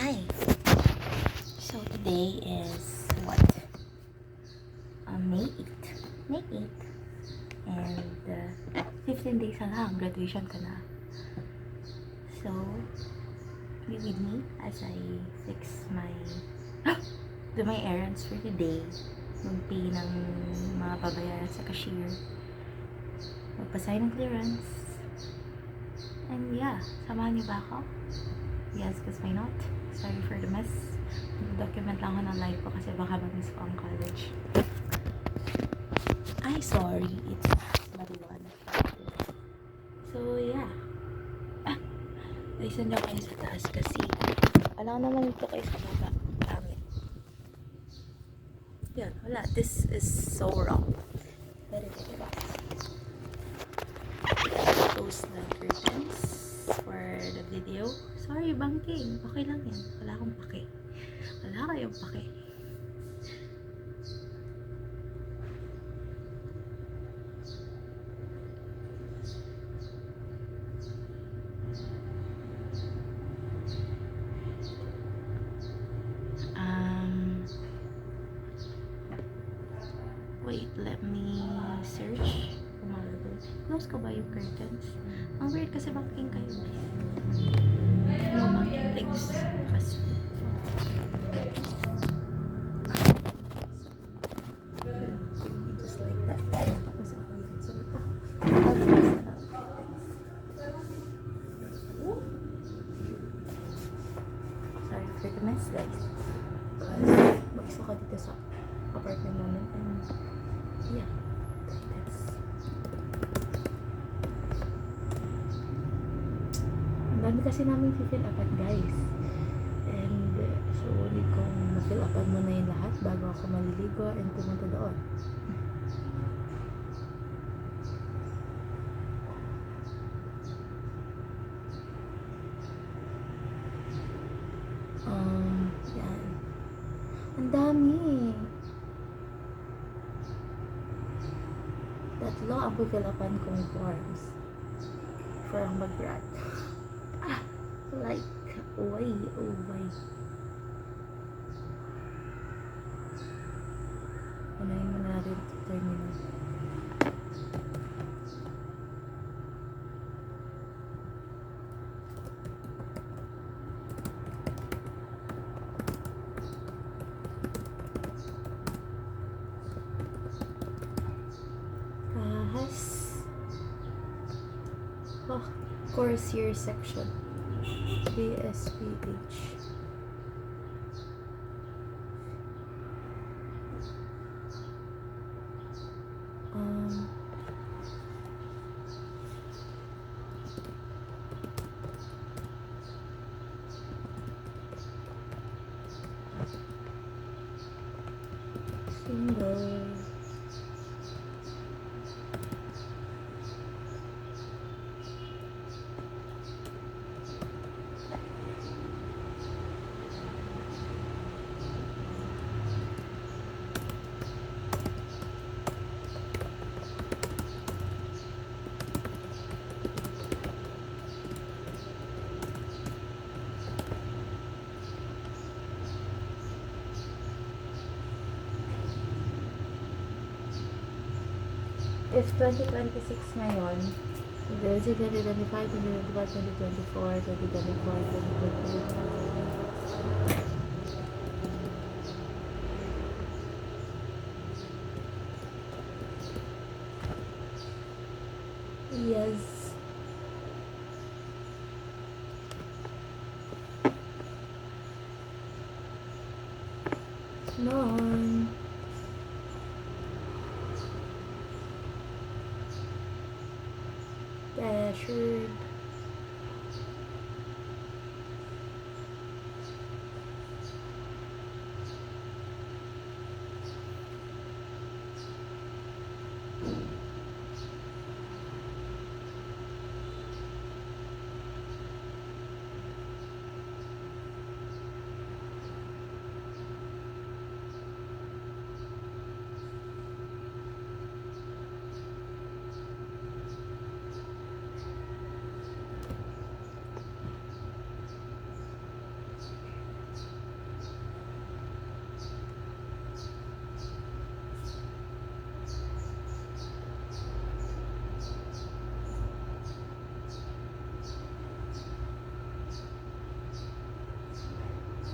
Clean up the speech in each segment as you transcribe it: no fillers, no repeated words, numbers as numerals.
Hi. So today is what? May 8th. May 8th. And 15 days na lang, graduation ka na. So, be with me as I fix my do my errands for today. Mag-pay ng mga babayaran sa cashier. Magpasay ng clearance. And yeah, samahan niyo ba ako? Yes, because why not? Sorry for the mess. Document lang ako ng life ko kasi baka mag-miss ko ang college. Ay, sorry. It's maliwanag. So, yeah. Listen daw kayo sa taas kasi wala naman ito kayo sa baba. Pangit. Yan, wala. This is so wrong. Very ridiculous. Close the curtains for the video. Sorry, banking. Okay lang yan. Wala akong pake. Wala kayong pake. Wait, let me search. Close ko ba yung curtains? Ang weird kasi banking kayo. No banking things. Kasi just like that. Tapos ako yun. So, I'll close that up. Sorry for the mess, guys. Because bagis ako dito sa apartment namin. And yeah, that's ang dami kasi namin fill upan, guys. And so, ulit kong ma-fill upan muna yung lahat bago ako maliligo and pumunta doon. Yan. Ang dami. Tatlo ang fill upan kong forms for ang mag-grad. Like, way. Unahin mo na rin ito terminal. Course year section. BSPH. Single. If 2026 ngayon, there's 2025, 2024, 2025. Yes. Noon. Pressured.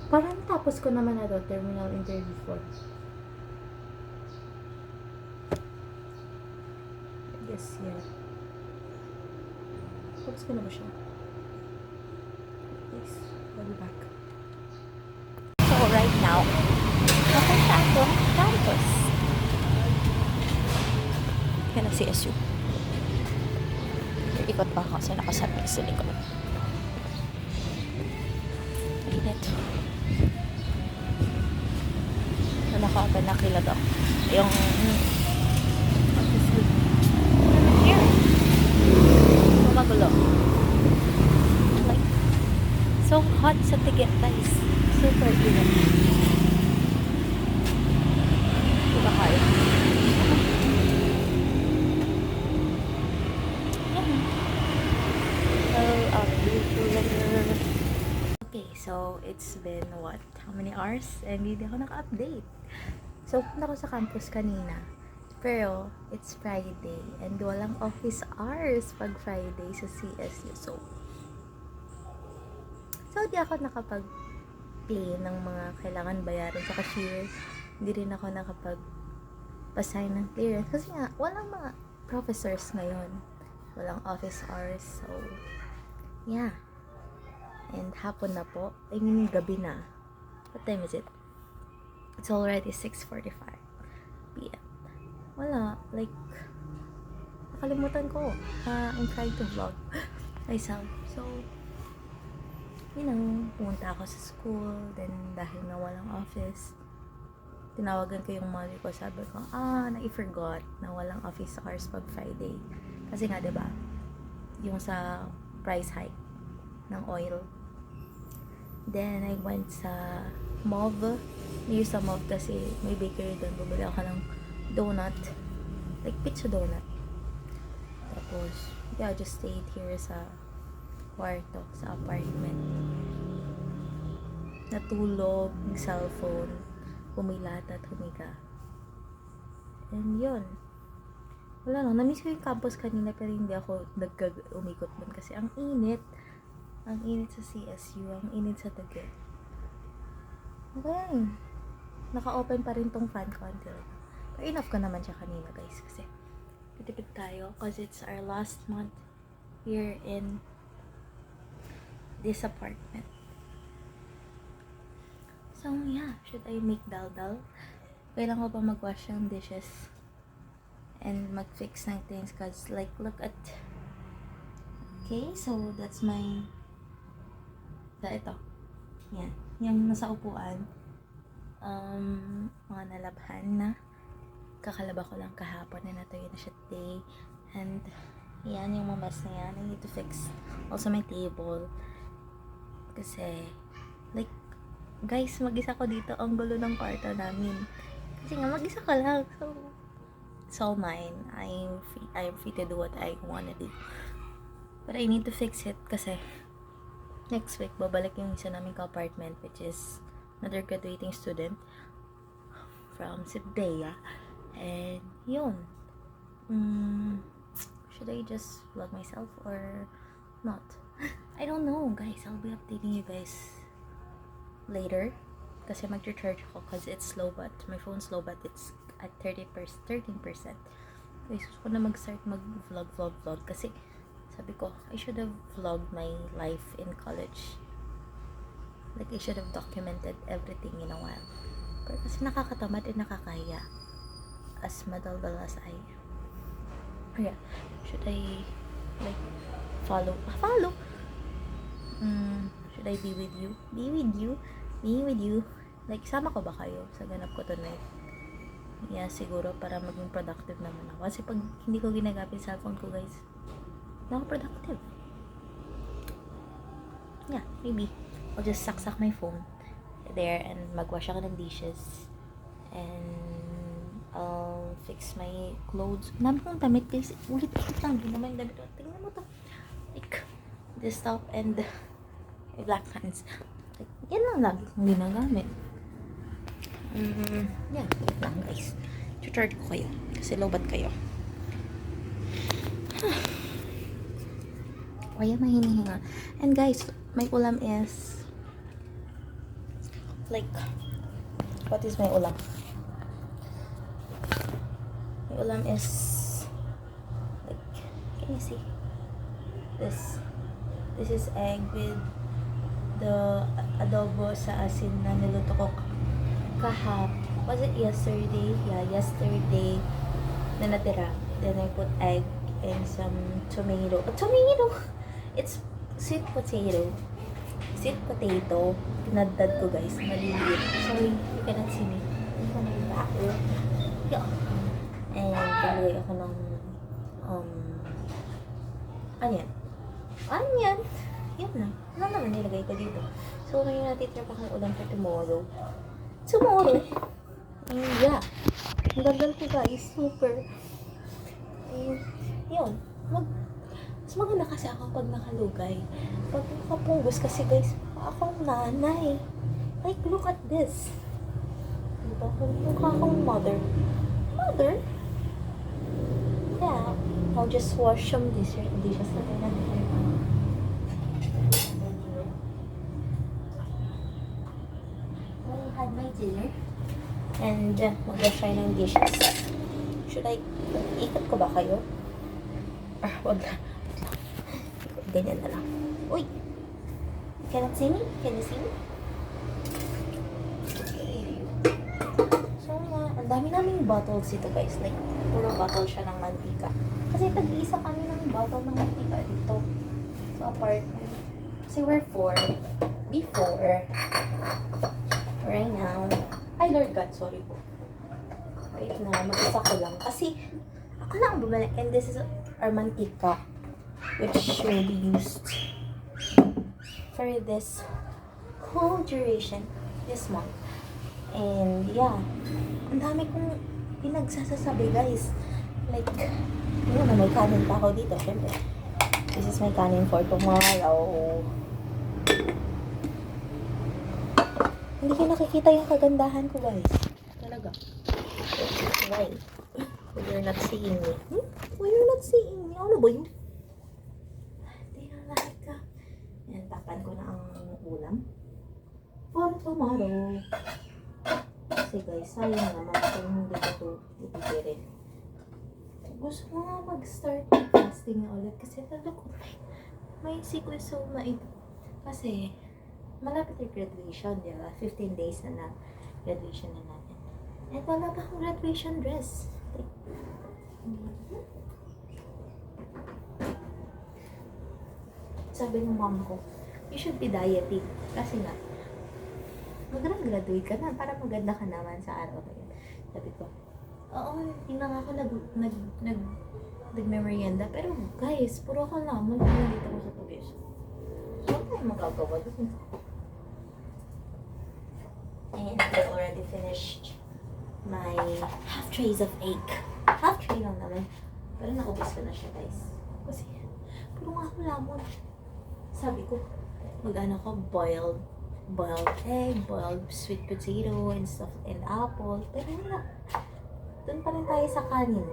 Parang tapos ko naman na to, terminal interview 4. I guess, yeah. Tapos ko na ba siya? Yes, I'll be back. So, right now, napunta ako campus. Yan ang CSU. Ikot pa ako kasi nakasabit sa likod. Init. Wala ko agad nakilad ako. Yung here. Magulo. Like, so hot sa ticket, guys. Super init. Diba kayo? Okay, so it's been what? How many hours? And hindi ako naka-update. So, punta ko sa campus kanina. Pero, it's Friday. And walang office hours pag Friday sa CSU. So, di ako nakapag-play ng mga kailangan bayaran sa cashier. Hindi rin ako nakapag-pasign ng clearance. Kasi nga, walang mga professors ngayon. Walang office hours. So, yeah. And hapon na po. I mean, gabi na. What time is it? It's already 6:45 p.m. Wala. Like, nakalimutan ko. I'm trying to vlog myself. So, you know, pumunta ako sa school. Then, dahil na walang office, tinawagan ko yung mother ko. Sabi ko, na-i-forgot na walang office hours pag Friday. Kasi nga, diba, yung sa price hike ng oil. Then, I went sa Mauve. Near sa Mauve kasi may bakery doon. Bumili ako ng donut. Like, pizza donut. Tapos, yeah, I just stayed here sa kwarto, sa apartment. Natulog, ng cellphone, humilat at humiga. And yun. Wala lang. Namiss ko yung campus kanina pero hindi ako umikot doon kasi ang init. Ang init sa CSU, ang init sa Taguig. Okay. Naka-open pa rin tong fan ko until. Pero enough ko naman siya kanina, guys. Kasi pitipid tayo because it's our last month here in this apartment. So, yeah. Should I make dal-dal? Kailangan ko pa mag-wash yung dishes and mag-fix ng things because, like, look at. Okay, so that's my ito. Yan. Yung nasa upuan. Mga nalabhan na. Kakalaba ko lang kahapon na natuyo na siya today. And, yan yung mga mess na yan. I need to fix also my table. Kasi, like, guys, mag-isa ko dito. Ang gulo ng kwarto namin. Kasi nga, mag-isa ka lang. So, it's all mine. I'm free to do what I wanna do. But I need to fix it kasi next week, babalik yung isa namin ka-apartment, which is another graduating student from Sibdea. And, yun. Should I just vlog myself or not? I don't know, guys. I'll be updating you guys later. Kasi mag-recharge ako kasi it's slow but my phone's slow but it's at 13%. Guys, gusto ko na mag-start mag-vlog kasi sabi ko, I should have vlogged my life in college. Like, I should have documented everything in a while. Pero kasi nakakatamad and nakakahiya. As madaldal as I am. Oh yeah. Should I, like, follow? Should I be with you? Be with you. Like, sama ko ba kayo sa ganap ko tonight? Yeah, siguro para maging productive naman ako. Kasi pag hindi ko ginagamit cellphone ko, guys, not productive. Yeah, maybe I'll just saksak my phone there and magwash ako ng dishes and I'll fix my clothes. Namin kong damit, guys. Ulit-ulit lang. Hindi naman yung damit. Tingnan mo to. Like, this top and my black pants. Like, yan lang lagi kong ginagamit. Yeah, wait lang, guys. Charge ko kayo. Kasi lobat kayo. Kaya may hinihinga. And guys, my ulam is Like, what is my ulam? My ulam is, like, can you see? This is egg with the adobo sa asin na niluto ko was it yesterday? Yeah, yesterday na natira. Then I put egg and some tomato. It's sweet potato. Sweet potato. Tinadtad ko, guys. Maliliit. Sorry, you cannot see me. Yeah. And nilagay ako ng onion. Yun lang. Ano naman nilagay ko dito? So, may natitira pa kang ulam for tomorrow. And yeah. Ang gandal ko, guys. Super. And yun. Mas maganda kasi ako pag nakalugay. Pag nakapunggos kasi, guys, akong nanay. Like, look at this. Diba? Mukha akong mother. Yeah. I'll just wash some dishes natin. I had my dinner. And mag-wash tayo ng dishes. Should I ikot ko ba kayo? Wag na. Ganyan na lang. Uy! You cannot see me? Can you see me? So, ang dami naming bottles ito, guys. Like, puro bottle siya ng mantika. Kasi tag-isa kami ng bottle ng mantika dito. So, apartment. Kasi we're 4 before. Right now. Ay, Lord God, sorry po. Wait na, mag-isa ko lang. Kasi, ako na ang bumalik. And this is our mantika, which will be used for this whole duration, this month. And, yeah. Ang dami kong pinagsasasabi, guys. Like, yun na, may kanin pa ako dito, syempre. This is my kanin for tomorrow. Hindi ko nakikita yung kagandahan ko, guys. Talaga. Why? You're not seeing me. Why you're not seeing me? Ano ba yun? Hindi na lahat ka. Yan, tapan ko na ang ulam. For tomorrow. Kasi, guys, sayang naman kung hindi ko ito ipipirin. Gusto ko nga mag-start fasting na ulit. Kasi talaga ko, may sickness so maid. Kasi, malapit yung graduation, di ba? 15 days na graduation na natin. And wala pa akong graduation dress. Sabi ng mama ko, you should be dieting. Kasi nga, mag-graduate ka na para maganda ka naman sa araw na yun. Sabi ko, oo, hindi na nga ako nag-merienda. Pero guys, puro ako naman kung dito ko sa tugis. So, ano tayo magagawa doon? And I already finished my half trays of egg. Half tray lang naman. Pero naubos ko na siya, guys. Kasi, puro nga ako lamon. Sabi ko, mag-ano ko, boiled egg, boiled sweet potato, and stuff, and apple. Pero wala. Doon pa rin tayo sa kanin.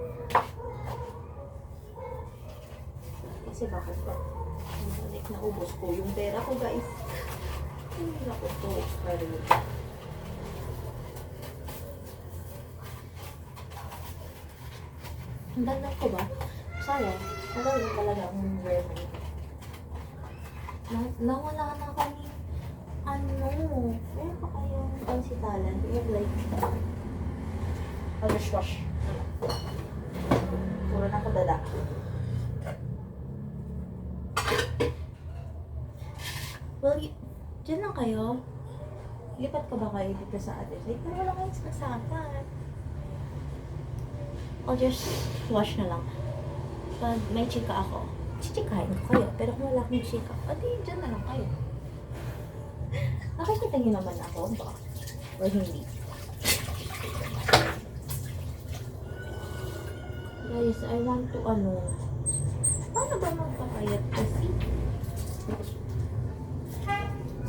Kasi bakit ba? Like, naubos ko yung pera ko, guys. Hindi ako to. Pero, ang ganda ko ba? Sayang. Talaga ang rare. Nawala na kami. Meron pa kayong pansitalan. We have like, wash. Puro na ko dada. Well, dyan lang kayo. Lipat ka ba kayo dito sa atin? Like, wala kayong sinasakan. I'll just wash na lang. Pag may chika ako, chichikahin ko kayo. Pero kung wala akong chika, pati dyan na lang kayo. Nakikita niyo naman ako ba? Or hindi? Guys, I want to paano ba magpapayat kasi?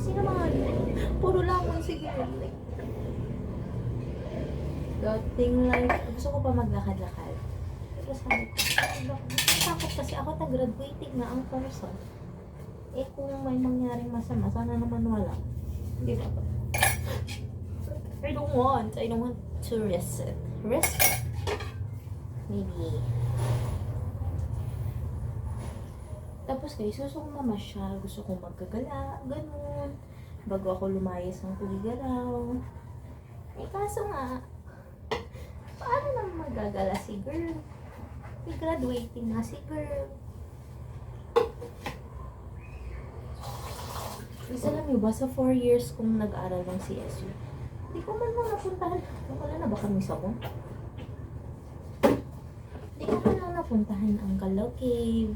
Sino mga puro lamang siguro. Like, dating like, gusto ko pa maglakad-lakad. Pero sabi ko, takot kasi ako graduating na ang person. Eh kung may mangyaring masama, sana naman wala. Di ba ba? I don't want to risk it. Maybe. Tapos guys, gusto kong mamasyal, gusto kong magkagala, ganun. Bago ako lumayas ng Tugigaraw. Eh kaso nga, paano naman magagala si girl? May graduating na si girl. Isa lang yun ba, sa 4 years kong nag-aaral ng CSU, hindi ko man lang napuntahan. Wala na ba kami sa kong? Hindi ko man lang napuntahan ang Calao Cave,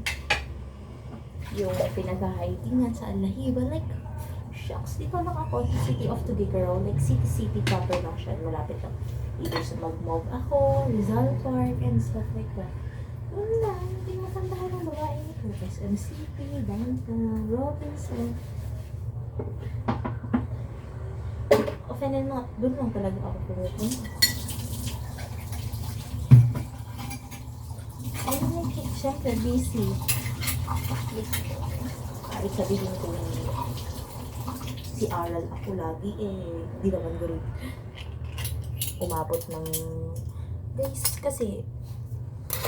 yung pinag-hikingan sa Alahiba. Like, shucks, dito lang ako sa City of Tugigaraw. Like, city proper lang siya. Malapit lang. Either sa Magmog ako, Rizal Park, and stuff like that. Wala, hindi matandahan ng babae nito. SMCP, Downtown, Robinson. Offended na, doon lang talaga ako pumupunta. Ayun like, syempre, busy. Kahit sabihin ko si aral ako lagi, di naman gano'n umabot ng guys, kasi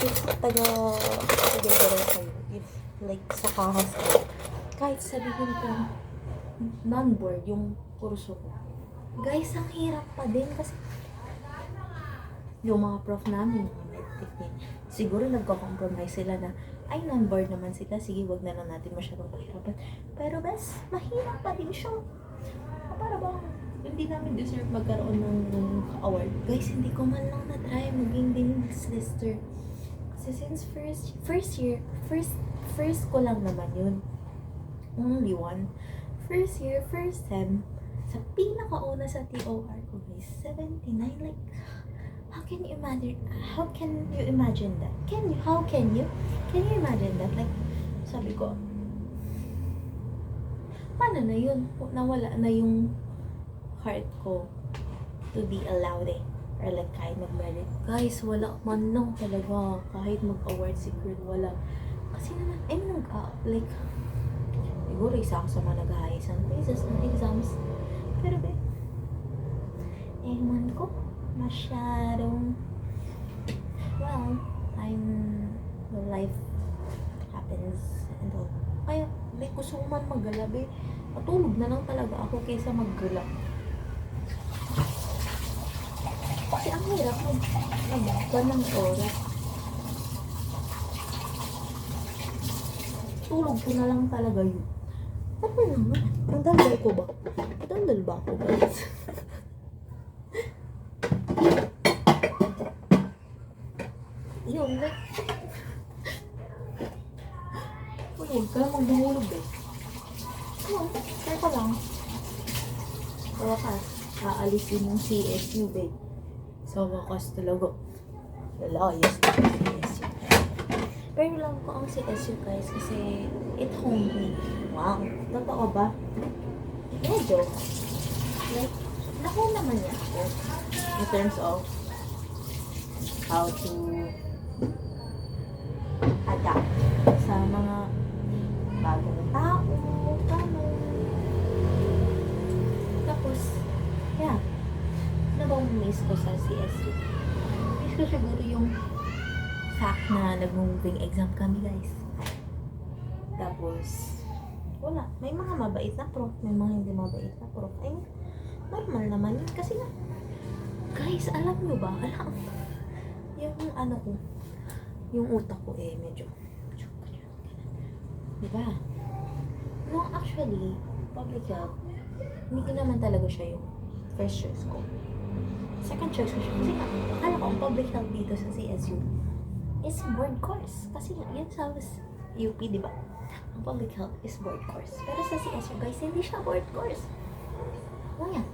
if taga-together kayo, if like sa kahas ko, kahit sabihin ko non-board yung kurso ko, guys, ang hirap pa din kasi yung mga prof namin, siguro nagko-compromise sila na ay, non-board naman sila. Sige, wag na lang natin masyadong pahirapan. Pero bes, mahirap pa din siya. Para ba, hindi namin deserve magkaroon ng award. Guys, hindi ko man lang na-try maging Dean's Lister. Kasi since first ko lang naman yun. Only one. First year, first sem, sa pinakauna sa TOR ko, guys, 79. Like, how can you imagine that? How can you imagine that? Like, sabi ko, paano na yun? Nawala na yung heart ko to be allowed or like kahit mag-merit. Guys, wala man lang talaga. Kahit mag-award si girl, wala. Kasi naman, like, siguro isa ako sa mga nag-highest ang phases ng exams. Pero ewan ko, masyadong, well, life happens and all. Kaya, like, gusto ko man maggalabi. Matulog na lang talaga ako kaysa maggala. Kasi ang hirap magban ng oras. Tulog ko na lang talaga yun. Ano naman? Nadaldal ko ba? Nadaldal ba ako, guys? Yun, like, huwag ka magdumulog teka lang. Sa wakas, aalisin yung CSU, babe. Sa wakas talaga. Lalayas na yung CSU. Pero lang ko ang CSU, guys, kasi it honed me. Wow, totoo ba? Medyo. Like, naku naman niya ako. In terms of how to adapt sa mga bagong tao, gano'n. Tapos, yeah. Ano bang miss ko sa CSU? Miss ko siguro yung fact na nag-moving exam kami, guys. Tapos, wala. May mga mabait na prof, may mga hindi mabait na prof. Ay, normal naman yun. Kasi nga, guys, alam nyo ba? Yung ano ko, yung utak ko medyo diba? No, actually, public health, hindi ko naman talaga siya yung first choice ko. Second choice ko siya. Kasi akala ko ang public health dito sa CSU is board course. Kasi yun sa UP, diba? Ang public health is board course. Pero sa CSU, guys, hindi siya board course. Oh yeah.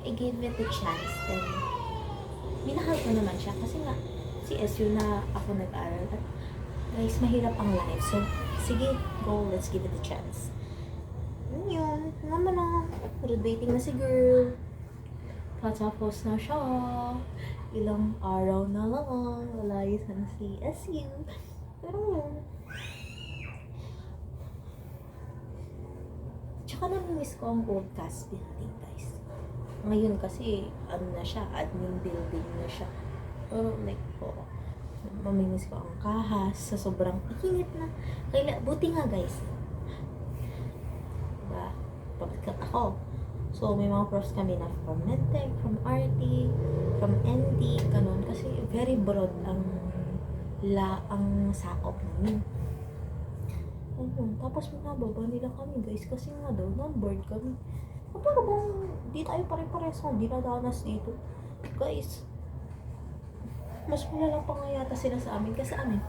I gave it a chance. Then, minahal ko naman siya. Kasi nga, CSU na ako nag-aral. At guys, mahirap ang life. So, sige, go, let's give it a chance. Yun, naman na. Graduating na si girl. Patapos na siya. Ilang araw na lang. Lalayas na si CSU. Pero yun. Tsaka nami-miss ko ang old cast building, guys. Ngayon kasi, ano na siya, admin building na siya. Pero like po, mamimiss ko ang kahas sa sobrang init na. Buti nga guys. Diba? Pagkat ako. So, may mga profs kami na from MedTech, from RT, from ND, ganun. Kasi very broad ang sakop namin. Ayun. Tapos minababa nila kami guys kasi nga daw, non-board kami. Pero bang di tayo pare-pares kung dinadanas dito. Guys, mas malala pa nga yata sila sa amin kasi amin.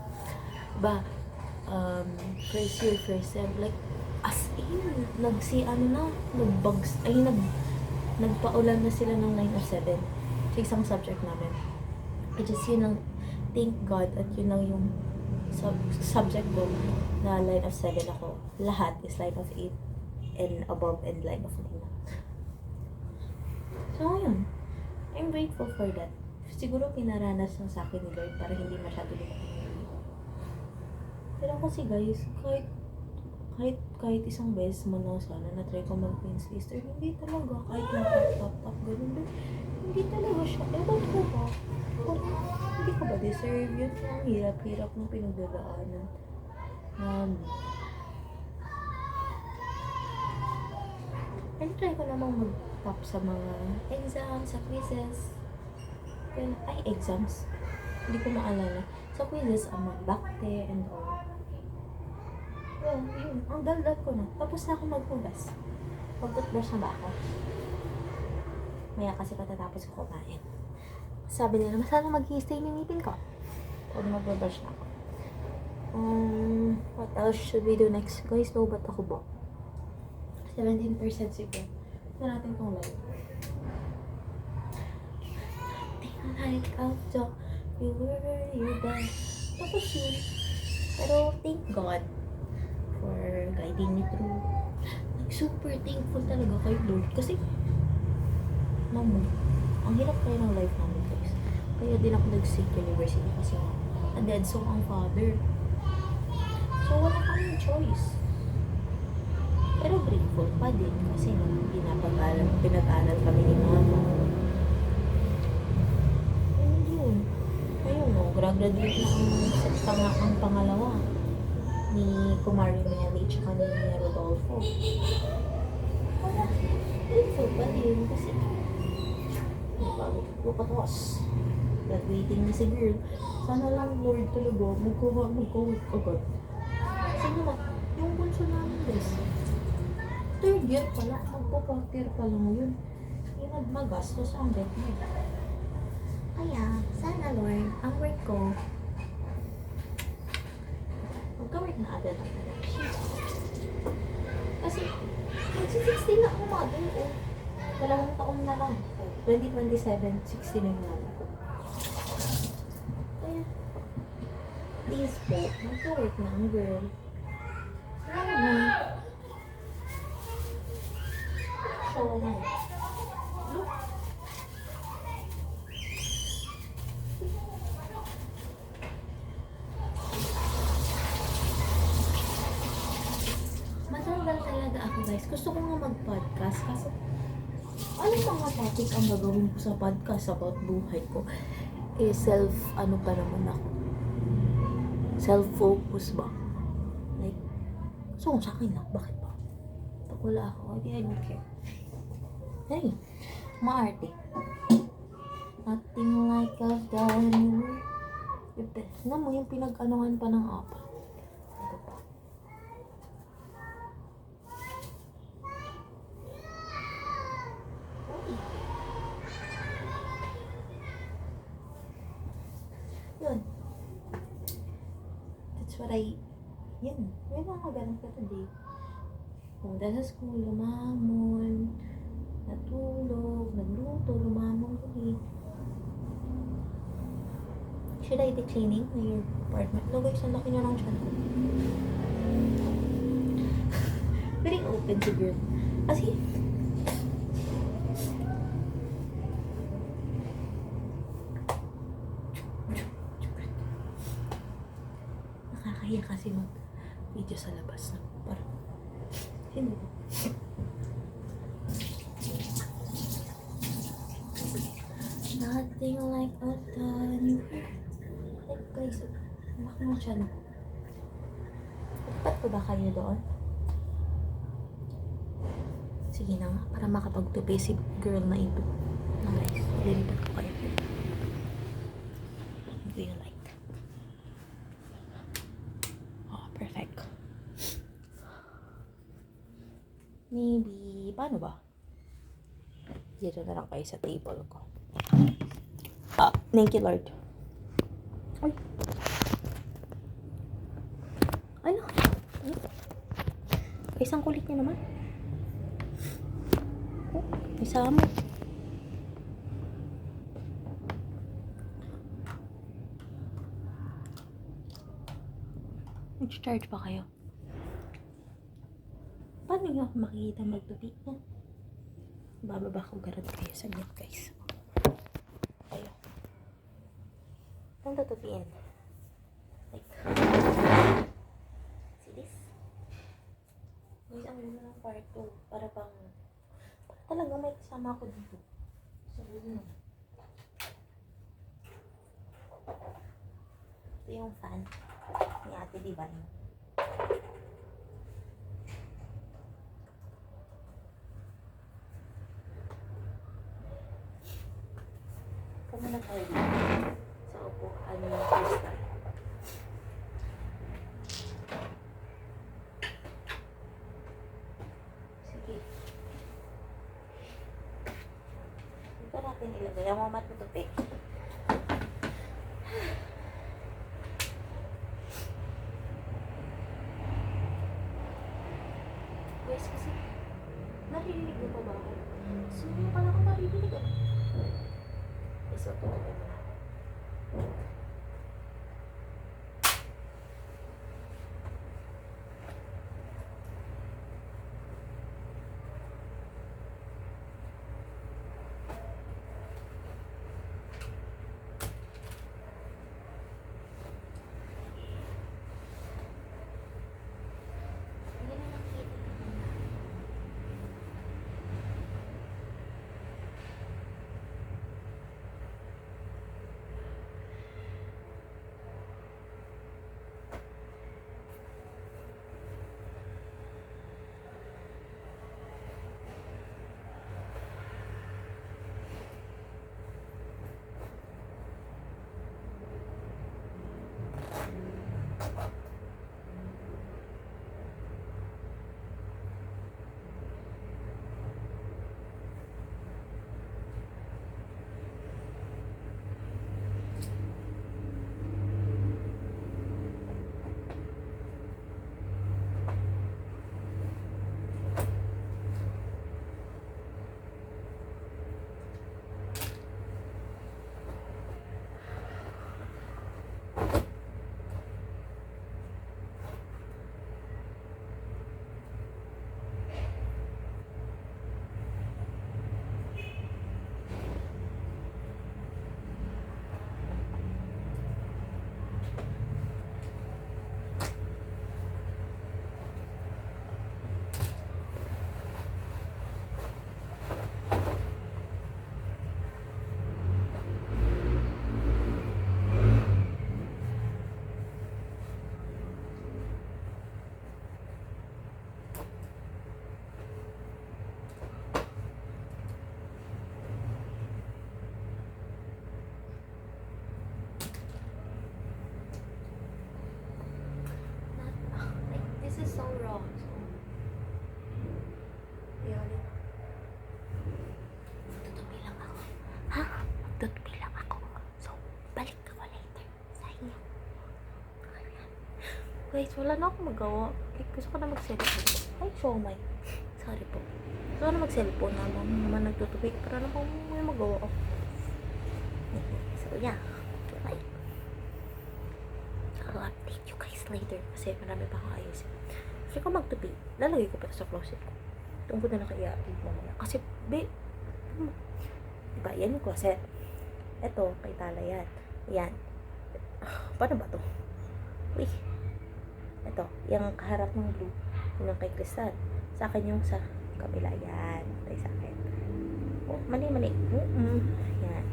Ba, first year, first sem, like, as in, nagpaulan na sila ng 9 of 7 sa isang subject namin. Which is yun ang, thank God, at yun lang yung subject ko na line of 7 ako. Lahat is line of 8 and above and line of 9 na. So, yun. I'm grateful for that. Siguro pinaranas ng sa akin ni Lord para hindi masyado lumaki. Pero kasi guys, kahit isang beses man na sana na-try ko mag-pin sister, hindi talaga. Kahit tap, ganun. Hindi talaga siya. Ewan ko ba? Hindi ko ba deserve yun? Ang hirap-hirap ng pinagdadaanan. And try ko namang mag-top sa mga exams, sa quizzes. Exams. Hindi ko maalala. Sa quizzes, mag-backte and all. Well, yun. Ang daldal ko na. Tapos na ako maghugas. Mag-toothbrush na ba ako? Maya kasi patatapos ko kumain. Sabi nila, masana mag-i-stay yung ngipin ko. Huwag mag-brush na ako. What else should we do next? Guys, no, ba't ako ba? 17% siguro. Ito natin kung live. Like after you were your best. Tapos yun. Pero thank God for guiding me through. Like, super thankful talaga kay Lord. Kasi, ang hirap kayo ng life namin guys. Kaya din ako nag-seek university kasi dead song ang father. So, wala kaming choice. Pero grateful pa din kasi pinag-aral kami ni mama. And yun. Ayun no, graduate na ang pangalawa ni Kumari Meli tsaka ni Rodolfo. Wala. Grateful pa din kasi lukatos. Graduating na si girl. Sana lang Lord talaga mag-work agad. Kasi naman, yung bunso namin guys. Third year pa lang, magpo-4th year pa lang yun. Yung magastos ang bet mo. Kaya, sana Lord, ang work ko, magka-work na agad ang anak. Kasi, magsi-16 na ako mother o. 2 taon na lang. 2027, 16 na lang ako. Kaya, please po, magka-work na ang girl. Ano na? So, look. Matanggal talaga ako guys. Gusto ko nga mag-podcast kasi ano mga topic ang gagawin ko sa podcast about buhay ko? Ano pa naman ako? Self-focus ba? Like, so sa akin lang, bakit ba? Pag wala ako, I don't care. Hey, maarte. Nothing like I've done. Tignan mo yung pinag-anuhan pa ng apa. Ito pa. Yun. That's what yan. May mga ganun ka today. Punta sa school, lumamon, natulog, nagluto, lumamon ulit. Should I be cleaning your apartment? No guys, ang laki na lang dyan. Very open siguro. Kasi, nakakahiya kasi mag-video sa labas. No? Parang, hindi. Nothing like a new hair. Like guys, anak mo siya no. Lipat ko ba kayo doon? Sige na nga, para makapagtupi si girl na ito. Na guys, lilipat ko kayo. Do you like? Oh, perfect. Maybe, paano ba? Dito na lang kayo sa table ko. Thank you, Lord. Uy. Ano? Guys, ang kulit niya naman. Oh, may samo. Nag-charge pa kayo? Paano nyo ako makikita magtupi na? Bababa ko garad kayo. Saglit guys. Ayo. Ang tutupiin. Like. See this? Guys, ang ganda ng kwarto. Para talaga may kasama ako dito. Sa dulo. Ito yung fan ni Ate Divine. Muna tayo dito sa upuan ng crystal. Sige. Dito natin ilagay ang mga matutupi. Guys, kasi naririnig mo pa ba ako? Sino pala ako naririnig ah? So, so wrong. Tutupi lang ako. Ha? Tutupi lang ako. So, balik ako later sa inyo. Guys, wala na akong magawa. Gusto ko na mag-cellphone. Ay, siomay. Sorry po. Gusto ko na mag-cellphone naman nagtutupi. Pero ano kung may magawa ako. So, yeah. Bye. I'll update you guys later. Kasi marami pa akong ayusin. Kasi kung magtupi, lalagay ko pa sa closet ko. Tungkol na lang kaya mamaya. Kasi, diba, yan yung closet. Ito, kay Tala yan. Yan. Paano ba to? Uy. Ito, yung kaharap ng blue. Yung kay Crystal. Sa akin yung sa kabila. Yan. Tayo sa akin. Oh, mali. Yan.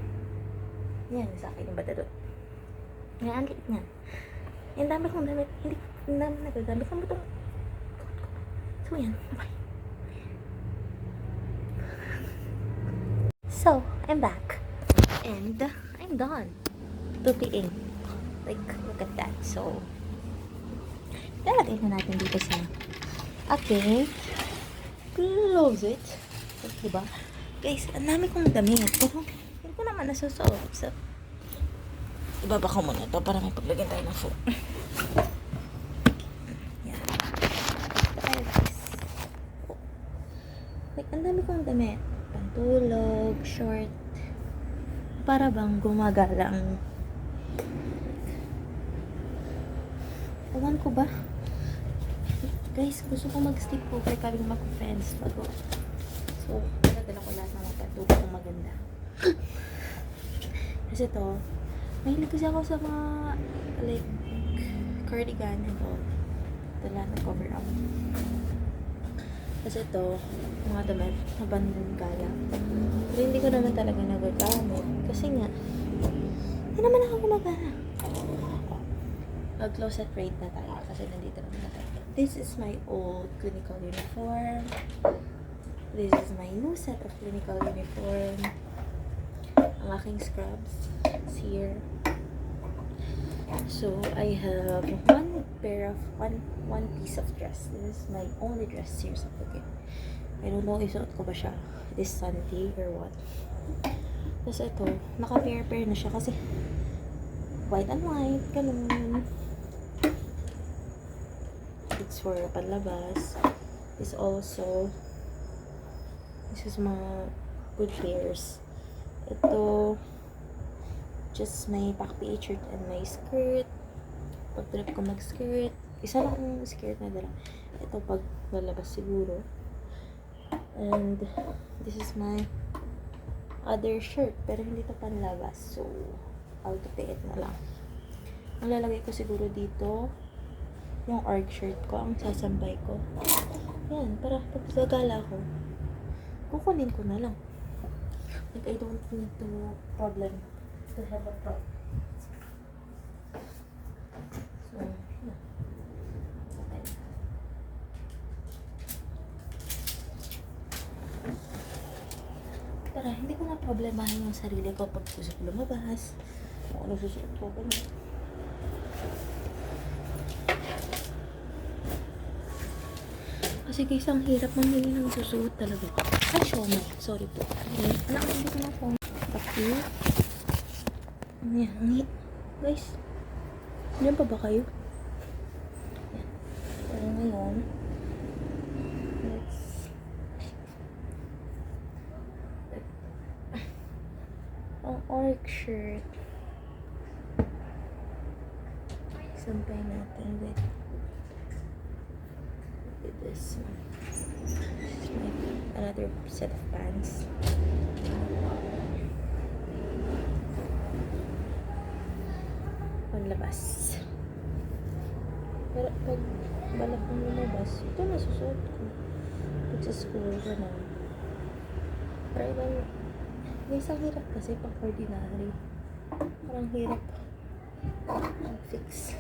Yan, sa akin yung badalot. Nga, ang liit nga. Ang dami kong damit. Hindi, ang dami nagagamit ng butong. So, yan. Bye. So, I'm back. And, I'm done. Tupiing. Like, look at that. So, lalagay na natin dito sa aking closet. Diba? Guys, ang dami kong damit. Pero, hindi ko naman nasusuot. So, ibaba ko muna ito para may paglagyan tayo ng phone. Yan. Ay, guys. Like, ang dami kong damit. Pantulog, short. Para bang gumagalang. Ewan ko ba? Guys, gusto ko mag-sleepover kami mag-friends bago. So, dala ko lahat ng mga pantulog kong maganda. Kasi to, mahilig kasi ako sa mga, like, cardigan and all. Ito lahat na cover up. Kasi ito, mga damit, nabandong gala. Pero hindi ko naman talaga nagagamit. Kasi nga, hindi naman ako gumagana. Mag-closet raid na tayo. Kasi nandito naman na tayo. This is my old clinical uniform. This is my new set of clinical uniform. Ang aking scrubs is here. So, I have one piece of dress. This is my only dress here sa Phuket. I don't know if suot ko ba siya this Sunday or what. Kasi ito, naka-pair na siya kasi white and white, ganun. It's for panlabas. This is mga good pairs. Ito, just my back PH shirt and my skirt. Pag trip ko mag-skirt, isa lang ang skirt na dala. Ito pag lalabas siguro. And this is my other shirt, pero hindi to panlabas. So, I'll tupi it na lang. Ang lalagay ko siguro dito, yung org shirt ko, ang sasampay ko. Yan, para pag gagala ko, kukunin ko na lang. Like, I don't need to have a problem. So, yeah. Okay. Para hindi ko na problemahin yung sarili ko pag gusto ko lumabas. Kung ano susuot ko ba niya. Kasi guys, ang hirap mamili ng susuot talaga. Ay, Shona. Sorry po. Okay. Anak, hindi ko na phone. Okay. Ayan. Guys, diyan pa ba kayo? Ayan. So, ngayon, ang org shirt. Sampay natin with this one. This is another set of pants. Panlabas. Pero pag balak kong lumabas, ito nasusuot ko. Pag sa school ko na. Pero ibang, guys, ang hirap kasi pang ordinary. Parang hirap fix.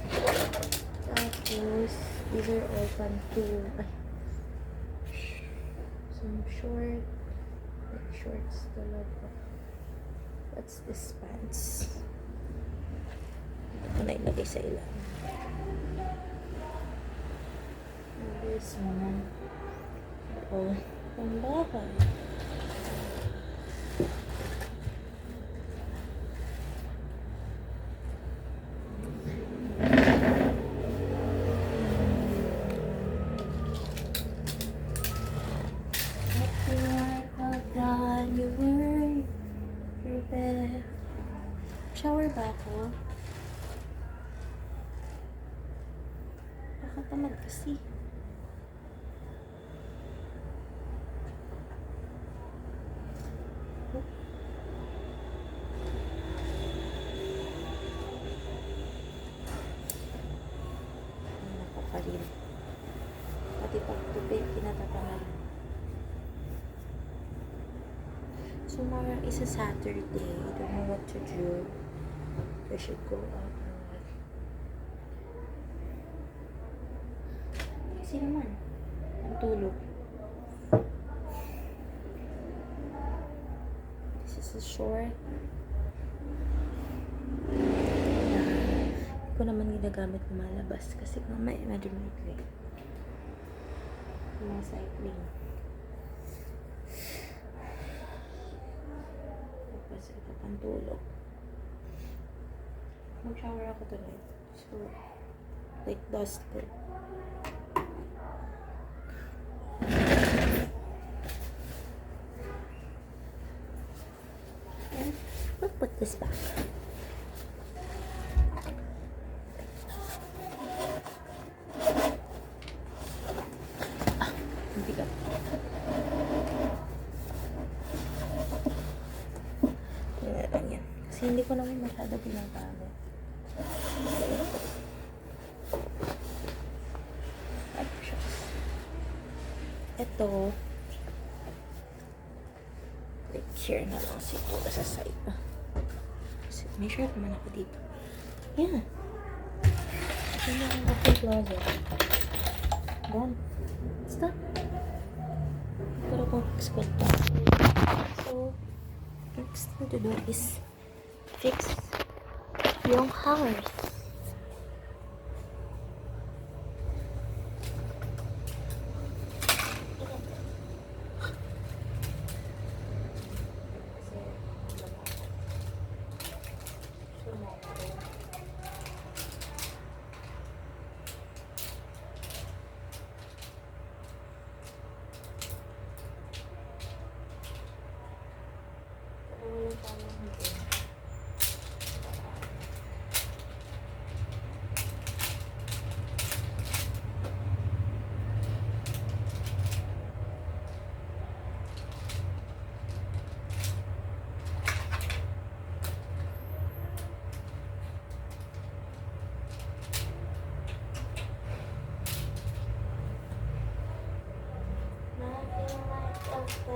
Tapos, these are all pantul. Some short, like shorts talaga. What's this pants? Ito na ilagay sa ilan. This one. Oh, pambahay. Shower ba ako? Nakatamad kasi. Nakakalil. Pati pagtupi, kinatatangan. So, Tomorrow is a Saturday. I don't know what to do. I should go out or what. Kasi naman, natulog. This is a short. Hindi ko naman ginagamit lumalabas kasi mamaya medyo maikli. Mga cycling. Tapos ito pantulog. Mag-shower ako tonight. So, like duster. And we'll put this back. Bigat. Yan yan. Kasi hindi ko naman masyado ginagamit. Ito. Like here na lang siguro sa side. Kasi may shirt naman ako dito. Yan. Ito na ang aking closet. Gone. Stop. Pero kung fix ko ito. So, next na to do is fix yung hangers.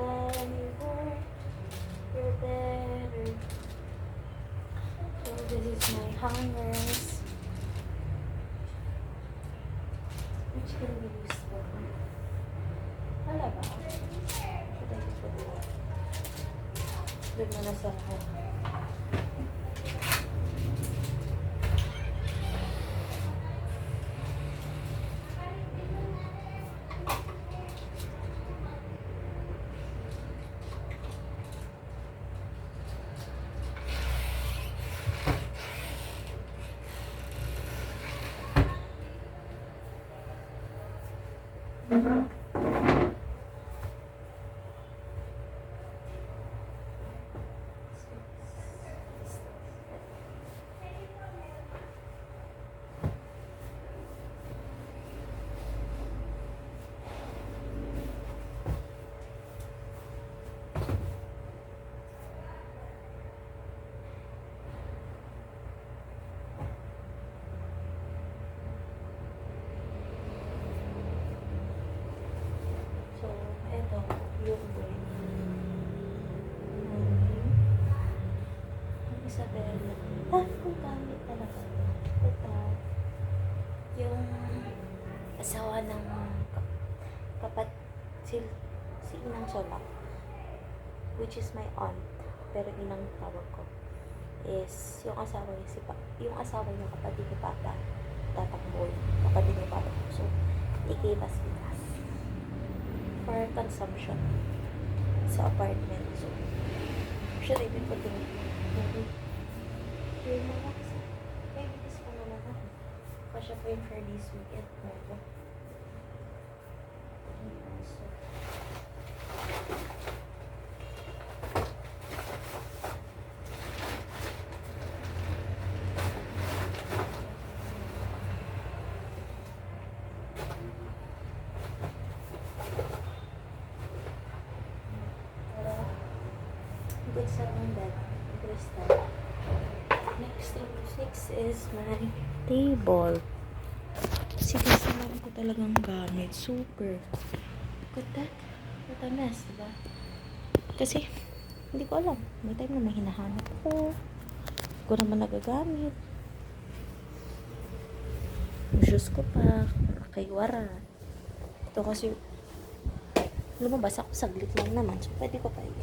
Anymore, you're better. So this is my hangers. Which can be used for? Wala ba? Should I use for what? Doon mo na sa hanger. Ito, yung brain. Ang Isabella. Kung gamit talaga. Ito, yung asawa ng si Inang Solak, which is my aunt, pero Inang tawag ko, is yung asawa niya yung asawa niya kapatid ni Papa, tatakbo kapatid ni Papa. So, they gave us bigas for consumption sa apartment. So, should I be putting yung mga kasi maybe this pa naman ako pa siya po yung for this weekend na ito. So, good sa bed. Crystal. Next is my table. Kasi naman ko talagang gamit. Super. Look at that. What a mess, diba? Kasi, Hindi ko alam. May time na may hinahanap ko. Hindi ko naman nagagamit. Yung shoes ko pa. Kay Wara. Ito kasi lumabas ako saglit lang naman. So, pwede ko pa yun.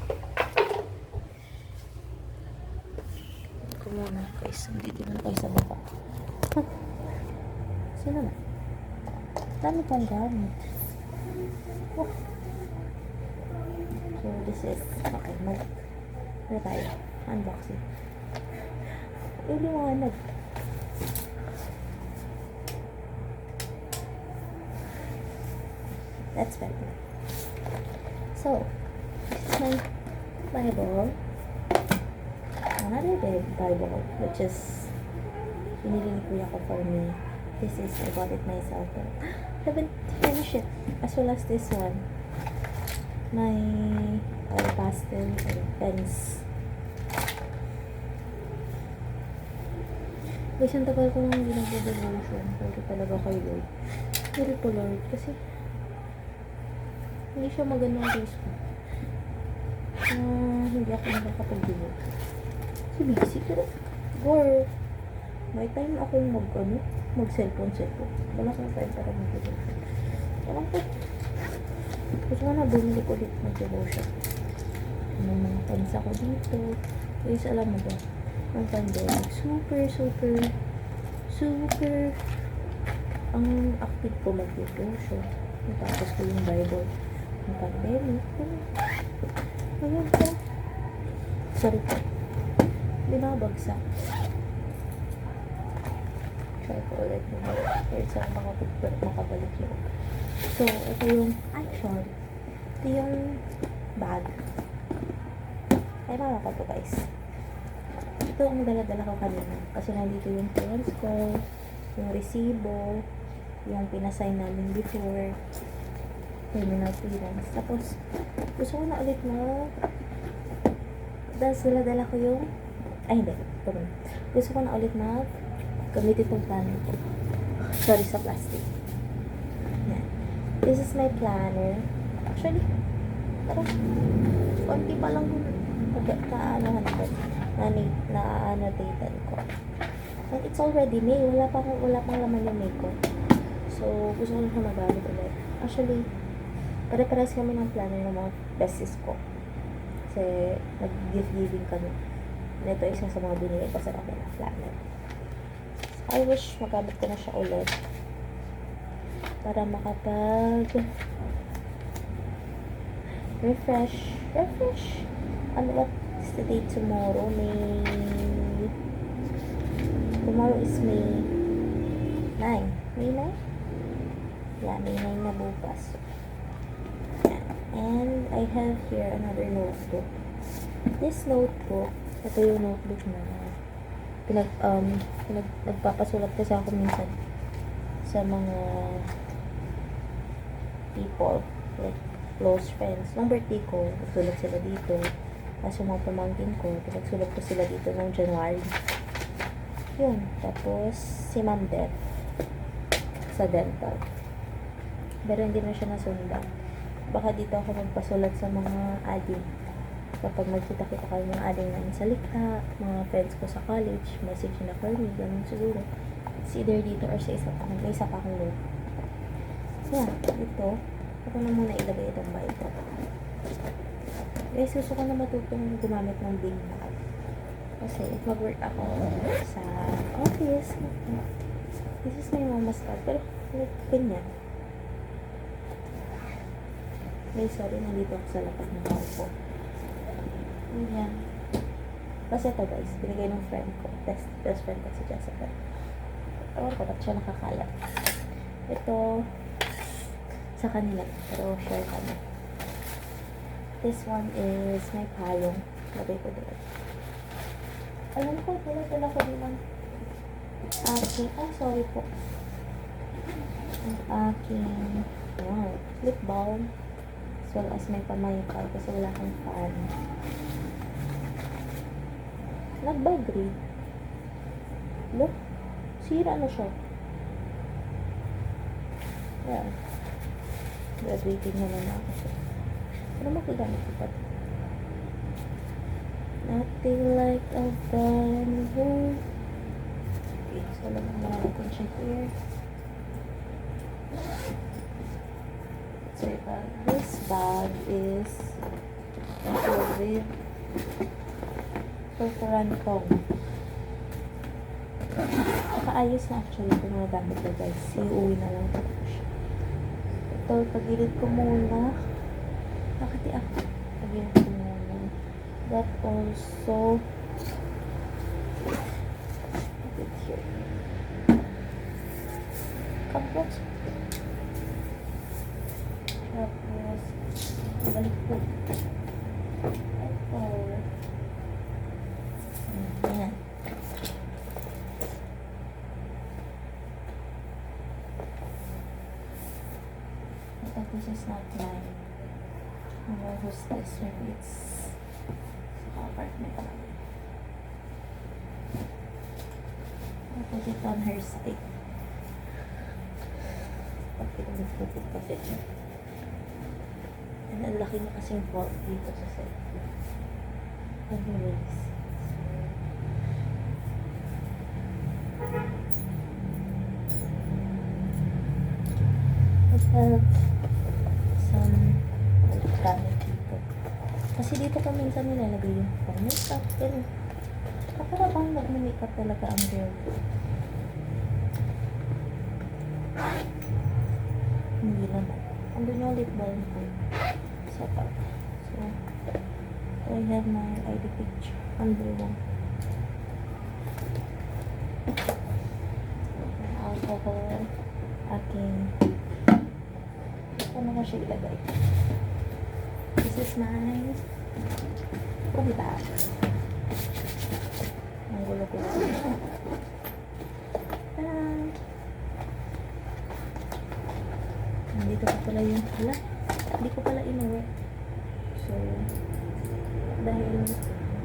Ito muna guys. Dito na kayo sa baba. Sino na? Dami pang gamit. Oh. So, this is, okay, ano tayo? Unboxing. Liwanag. That's better. So, this is my Bible. Another Bible, which is binili ni Kuya ko for me. This is, I bought it myself. Haven't finished it. As well as this one. My pastel pens. Guys, ang tagal ko nang hindi nag-devotion. Sorry talaga kay Lord. Sorry po Lord. Kasi hindi siya magandang face ko. Hindi ako nakakapag-devote. Si busy pero or may time akong mag-cellphone. Wala kang time para mag-devotion. Alam ko. Gusto ko na bumili ko ulit mag-devotion. May mga times ako dito. Guys, alam mo ba? Ang pandemic. Super ang active ko mag-devotion. Tapos ko yung Bible. Ang pandemic. Ayun po. Sorry po. Binabagsak. Try ko ulit yung wait sa makabalik yun. So, ito yung action. Ito yung bag. Ay, mama ko to guys. Ito ang dala-dala ko kanina. Kasi nandito yung friends ko, yung resibo, yung pinasign namin before, terminal clearance. Tapos, gusto ko na ulit dala ko yung, ay hindi, ito na. Gusto ko na ulit gamitin itong planner ko. Sorry sa plastic. Yan. This is my planner. Actually, parang, konti pa lang na-annotated ko. And it's already May. Wala pang laman yung May ko. So, gusto ko na siya magamit ulit. Actually, pare-pares kami ng planner ng mga besties ko. Kasi, nag-gift-giving kami. And ito isa sa mga binili ko sa akin na planner. I wish magamit ko na siya ulit. Para refresh. Ano ba? It's the date tomorrow. Tomorrow is May 9. May 9? Yeah, May 9 na bukas. Yeah. And I have here another notebook. This notebook, ito yung notebook na nagpapasulat kasi ako minsan sa mga people, like close friends. Nung birthday ko, nagsulat sila dito. Tapos yung mga pamangkin ko, nagsulat ko sila dito noong January. Yun. Tapos, si Ma'am Deb sa dental. Pero hindi na siya nasundan. Baka dito ako magpasulat sa mga ading. Kapag magkita-kita kayo ng ading namin sa likha, mga friends ko sa college, message na for me, ganun siguro. It's either dito or sa may isa pa akong load. Yeah, ito. Ako na muna ilagay itong bag ko. Guys, gusto ko na matutong gumamit ng big bag. Kasi mag-work ako sa office. This is my mama's card. Pero, ganyan. Guys, sorry, nandito ako sa lapat ng bag ko. Ganyan. Kasi ito guys, binigay ng friend ko. Best friend ko si Jessica. Ewan ko, ba't siya nakakalat. Ito, sa kanila. Pero share kami. This one is my payong. Lagay ko doon. Alam ko, dala ko din ang aking, sorry po. Ang aking, lip balm. As well as may pamaypay kasi wala kang fan. Nag-vibrate. Look, sira na siya. Yeah. Graduating na ako siya. Pero magagamit ko pa. Nothing like a brand new. Okay, so lang natin siya here. So this bag is with Rantong. Nakaayos na actually ito mga gamit ko guys. Iuwi na lang ito. Ito, pagilid ko muna. Bakit ako? Pagilid ko muna. That also put it here. Tapos balik ko. Ito. Ayan. This is not mine. Who's this? Maybe it's sa apartment namin. I'll put it on her side. Pagpipit kasi siya. And ang laki na kasi yung pot dito sa side. Anyways. I have some gamit dito. Kasi dito ko minsan nilalagay yung pang-makeup. Pero para bang nag-makeup talaga ang girl. Hindi naman. Andun yung lip balm ko. So, I have my ID picture. Andun. Alcohol. Aking ano na siya ilagay. This is my coffee bag. Ang gulo-gulo. Nandito pa pala yung pala. Hindi ko pala inuwi. So, dahil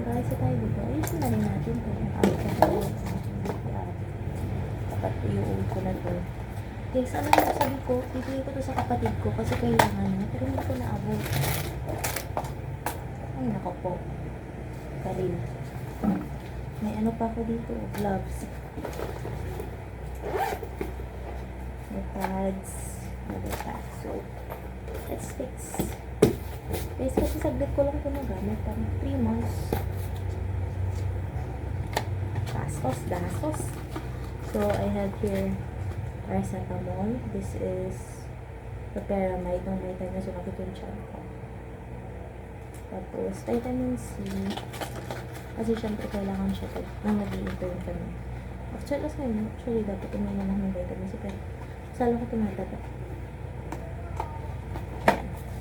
maraysa tayo dito, ayusin na rin natin ito. Alcohol. Dapat iuwi ko na ito. Guys, alam mo, sabi ko, bibigay ko to sa kapatid ko kasi kailangan niya, pero hindi ko naabot. Ay, nako po. Karil. May ano pa ako dito, gloves. May pads. May pads. So, let's fix. Guys, kasi saglit ko lang ito nagamit. Parang 3 months. Dasos. So, I have here paracetamol. This is Loperamide. Nung may time na sumakit yung tiyan ko. Tapos, vitamin C. Kasi syempre kailangan siya ito nang nag-i-intern kami. Actually, dapat uminom ng vitamin C. Pero, salo ko tumatapat.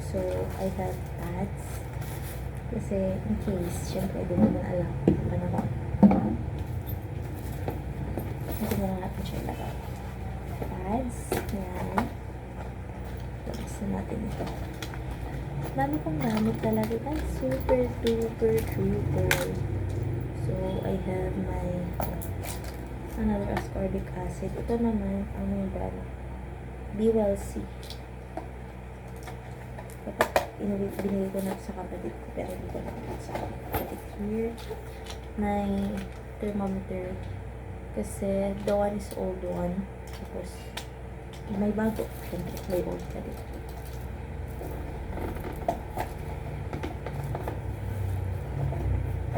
So, I have pads. Kasi, in case, syempre, di mo na alam. Panahon. Hindi mo na natin siya ilagay. Pads. Yan. Labasan natin ito. Dami kong gamit talaga. Ay, super duper trooper. So, I have my another ascorbic acid. Ito naman, ano yung brand? BWellC. Binili ko na sa kapatid ko, pero hindi ko na sa kapatid. Here, my thermometer. Kasi, the one is old one. Tapos, may bago. Siyempre, may old ka din.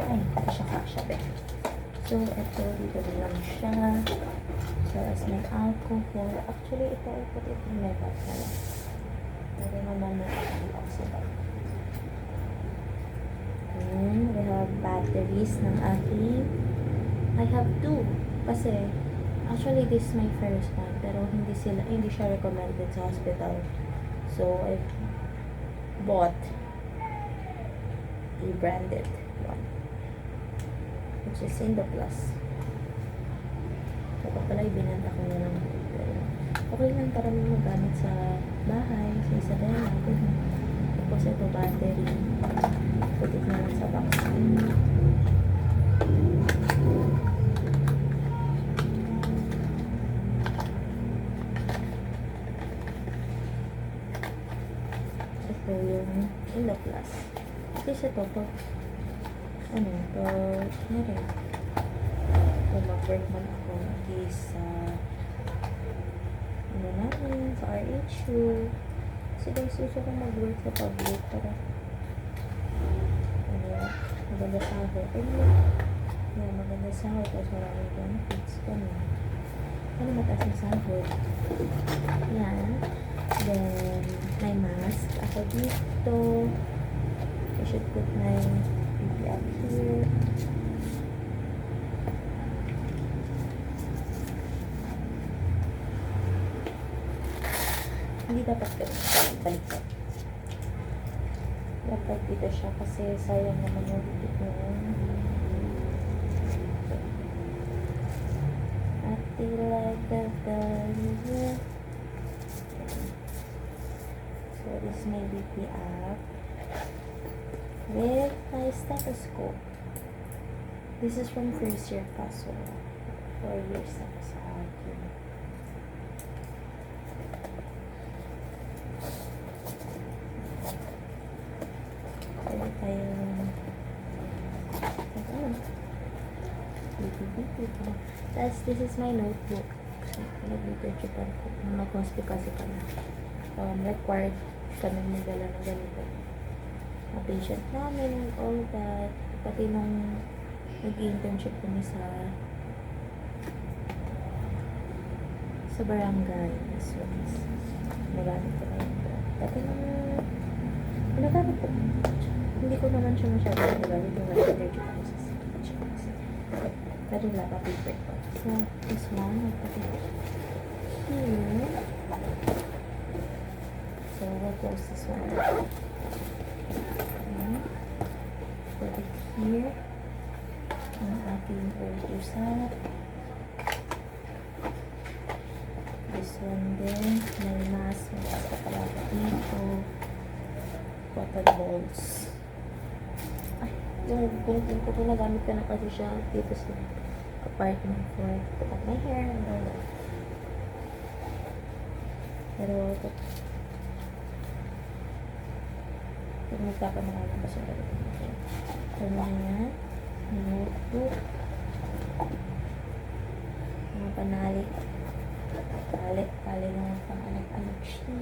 Ay, ito siya kasha din. So, ito, dito na lang siya. So, as my alcohol. Actually, ito ay pati ito may bag na lang. Pero naman na ito sa bag. And we have batteries ng aking. I have 2. Kasi, actually, this is my first one. Pero hindi siya recommended sa hospital. So, I bought a branded one. Which is Indoplus. Kapag pala ibinanta ko na lang. Okay lang para may magamit sa bahay, sa Isabela. Tapos ito battery. Put it na lang sa box. Ito yung Indoplus. At least ito po. ano, kunyari, kung mag-work man ako, is, ano namin, sa RHU. Kasi guys, gusto kong mag-work sa public para, ano, maganda sahod. Yeah, maganda sahod, tapos maraming benefits, ganun. Ano mataas na sahod? Yan. Then, may mask ako dito. I should put my BB up here. Hindi dapat ganun. Baliktad. Dapat dito siya kasi sayang naman yung dito mo. I feel like the value. So this may BP up with my stethoscope. This is from first year pa, so 4 years na pa sa akin. Pwede tayong tapos this is my notebook. Nag-internship ako. Mag-hospital kasi kami. Required kami nagdala ng ganito. Mga patient namin and all that. Pati nung nag-internship kami sa barangay. So, nagamit ko na yun. Pati nung nagamit ko. Hindi ko naman siya masyadong nagamit yung nag-internship ako sa CPG. Pero wala pa paper ko. So, this one, pati here. So, we'll close this one. Okay. Put it here. Ang ating usap. This one din. May mask. May mask pa pala dito. Cotton balls. Ay, yung gunting ko nagamit ko na kasi siya dito sa apartment for to cut my hair and all that. Pero, kung magpapamarami pa siya dito. So, yan. Notebook. Mga panali. Pali na pang-anak-anak siya.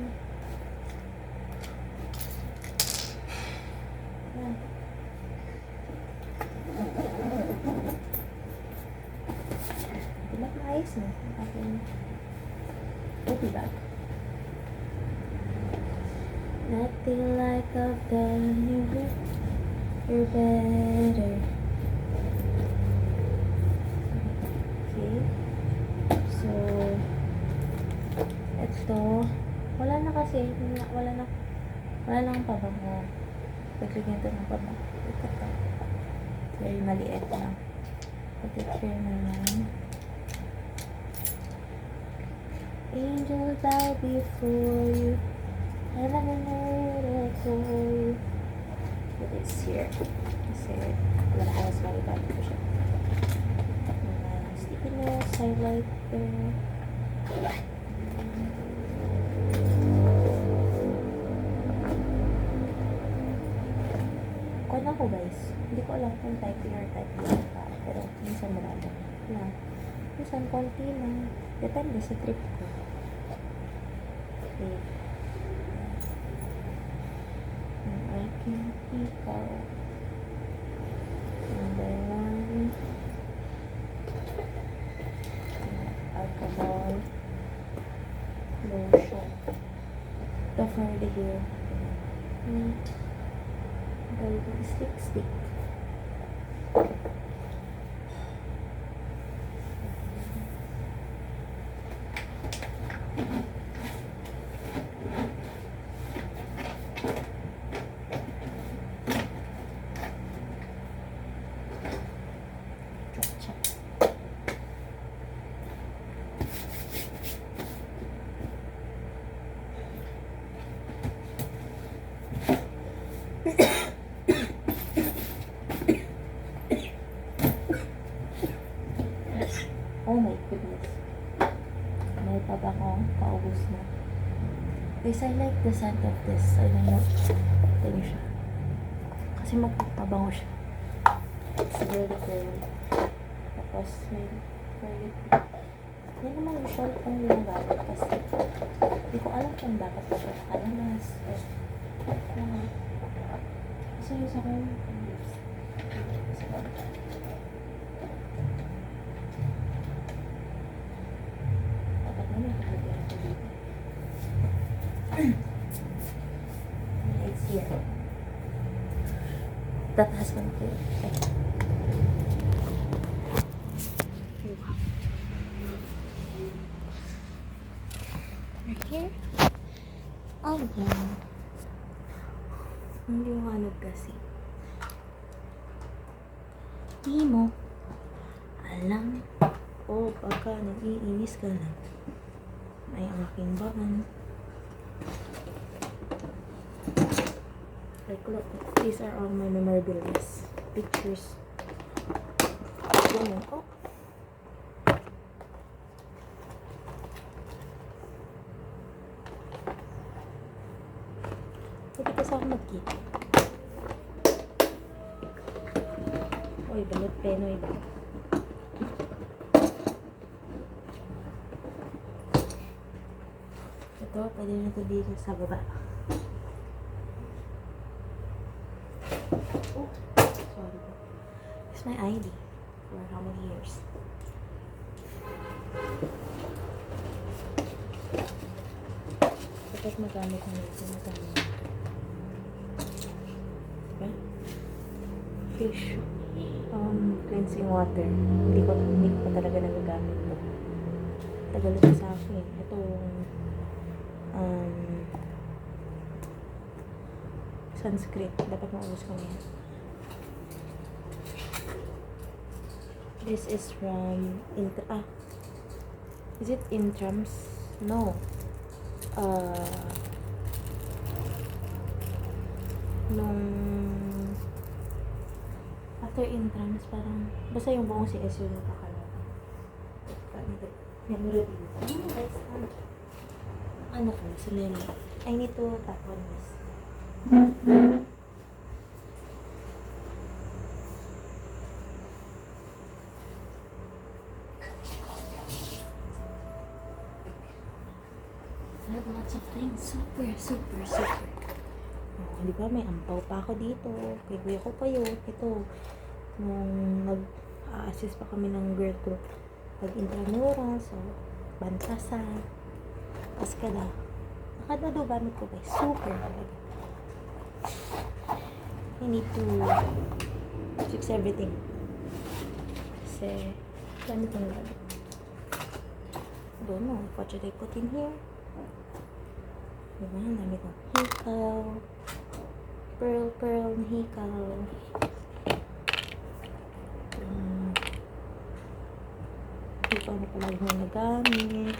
Yan. Diba maayos na? Aking body bag. Nothing like I've done you. You're better. Okay. So, ito. Wala na kasi. Wala na ang pabango. Paglagyan ito ng pabango. Ito. Very maliit lang. Pag-picture na yan. Angel bow before you. I never know for you. Put this here. Kasi wala na halos maligamit ko siya. Sticky notes, highlighter. Kung ako guys, hindi ko alam kung typing or typing pa. Pero minsan marami na. Minsan konti lang. Depende sa trip ko. Okay. I can pick out number 1 alcohol lotion the for the hair stick oh my goodness. May pabango. Paubos na. Guys, I like the scent of this. I don't know. Ito siya. Kasi magpabango siya. girly curly. Tapos may curly. Yan naman usual kong ginagamit kasi hindi ko alam kung dapat ba siya kalamas o kasi yung sa kong dapat naman kapagyan ko dito. It's here. Tataas ko na ito. Right here. Oh, yeah. Ang liwanag kasi. Di mo alam o baka nag-iinis ka lang. Ay, ang aking bahan. Like, look. These are all my memorabilia. Pictures. Ganyan. Oh. Pwede kasi ako mag-keep. Uy, balot penoy ba? Ito, pwede na ito dito sa baba. Oh, sorry. It's my ID. For how many years? Dapat magamit na ito. Magamit. Diba? Fish. Cleansing water. Hindi ko pa talaga nagagamit ito. Tagal ito sa akin. Ito, sunscreen. Dapat maubos ko na yan. This is from is it Intrams? No. Nung after Intrams, parang basta yung buong CS yung nakakalala. Memory dito. Ano ko? Sinili. I need to tap on this. I have lots of things. Super. Oh, di ba? May ampaw pa ako dito. Kay kuya ko pa yun. Ito. Nung nag-assist pa kami ng girl group. Pag-intramura. So, bantasan. Kaskada. Nakadado gamit ko guys. Super talaga. I need to fix everything. Kasi, gamit yung gamit. Don't know. What should I put in here? Diba? Ang dami kong hikaw. Pearl na hikaw. Hikaw na palagi na nagamit.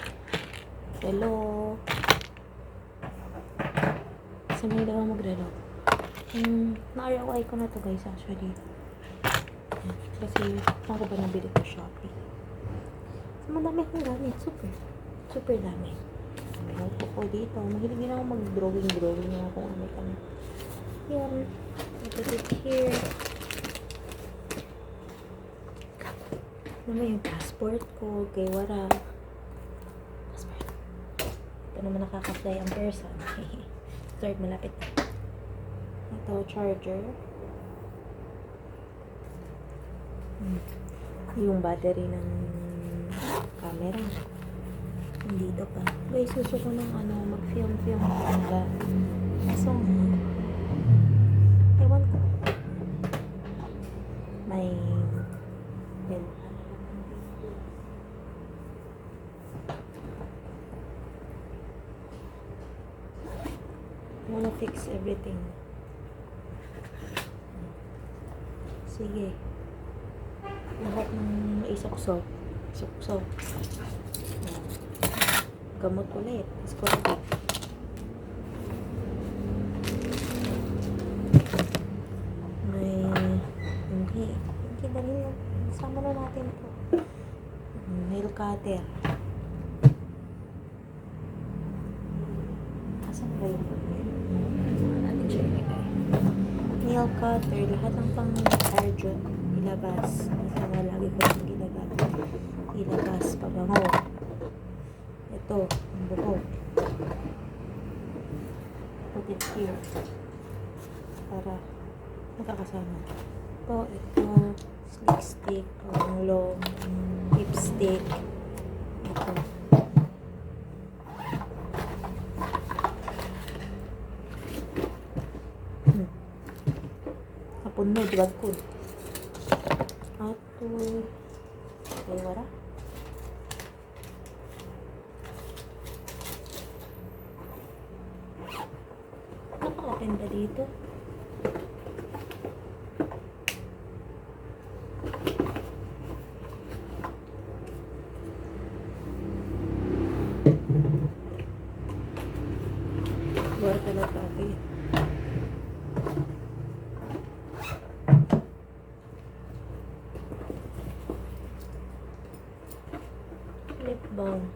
Relo. Kasi may daw magrelo. Na-ROI ko na to guys actually. Kasi ako ba nabili ko Shopee. So, madami akong gamit. Super dami. May notebook ko dito. Mahilig din ako mag-drawing na kung ano kami. Yan. I put it here. Naman yung passport ko. Kay Wara. Passport. Ito naman nakaka-fly ang person. Third, malapit na. Ito, charger. Yung battery ng camera. Dito pa. Guys, gusto ko ng mag-film ba? So, ewan ko. May pen. I wanna fix everything. Sige. Lahat ng isokso. Gamot ulit. Scorpion. Hindi dali lang. Sama na natin ito. Nail cutter. Asan ba yun? Natin siya ilagay. Nail cutter. Lahat ng pang-arjun. ilabas. Ito nga lagi ko yung ginagamit. Ilabas, pabango. Ito, ang buhok. Put it here. Para magkakasama. Ito, slick stick, long lipstick. Ito. Kapun mo, diwag ko. Ato. Okay, wala. Naka-open ba dito? Buwan ka na coffee. Lip balm.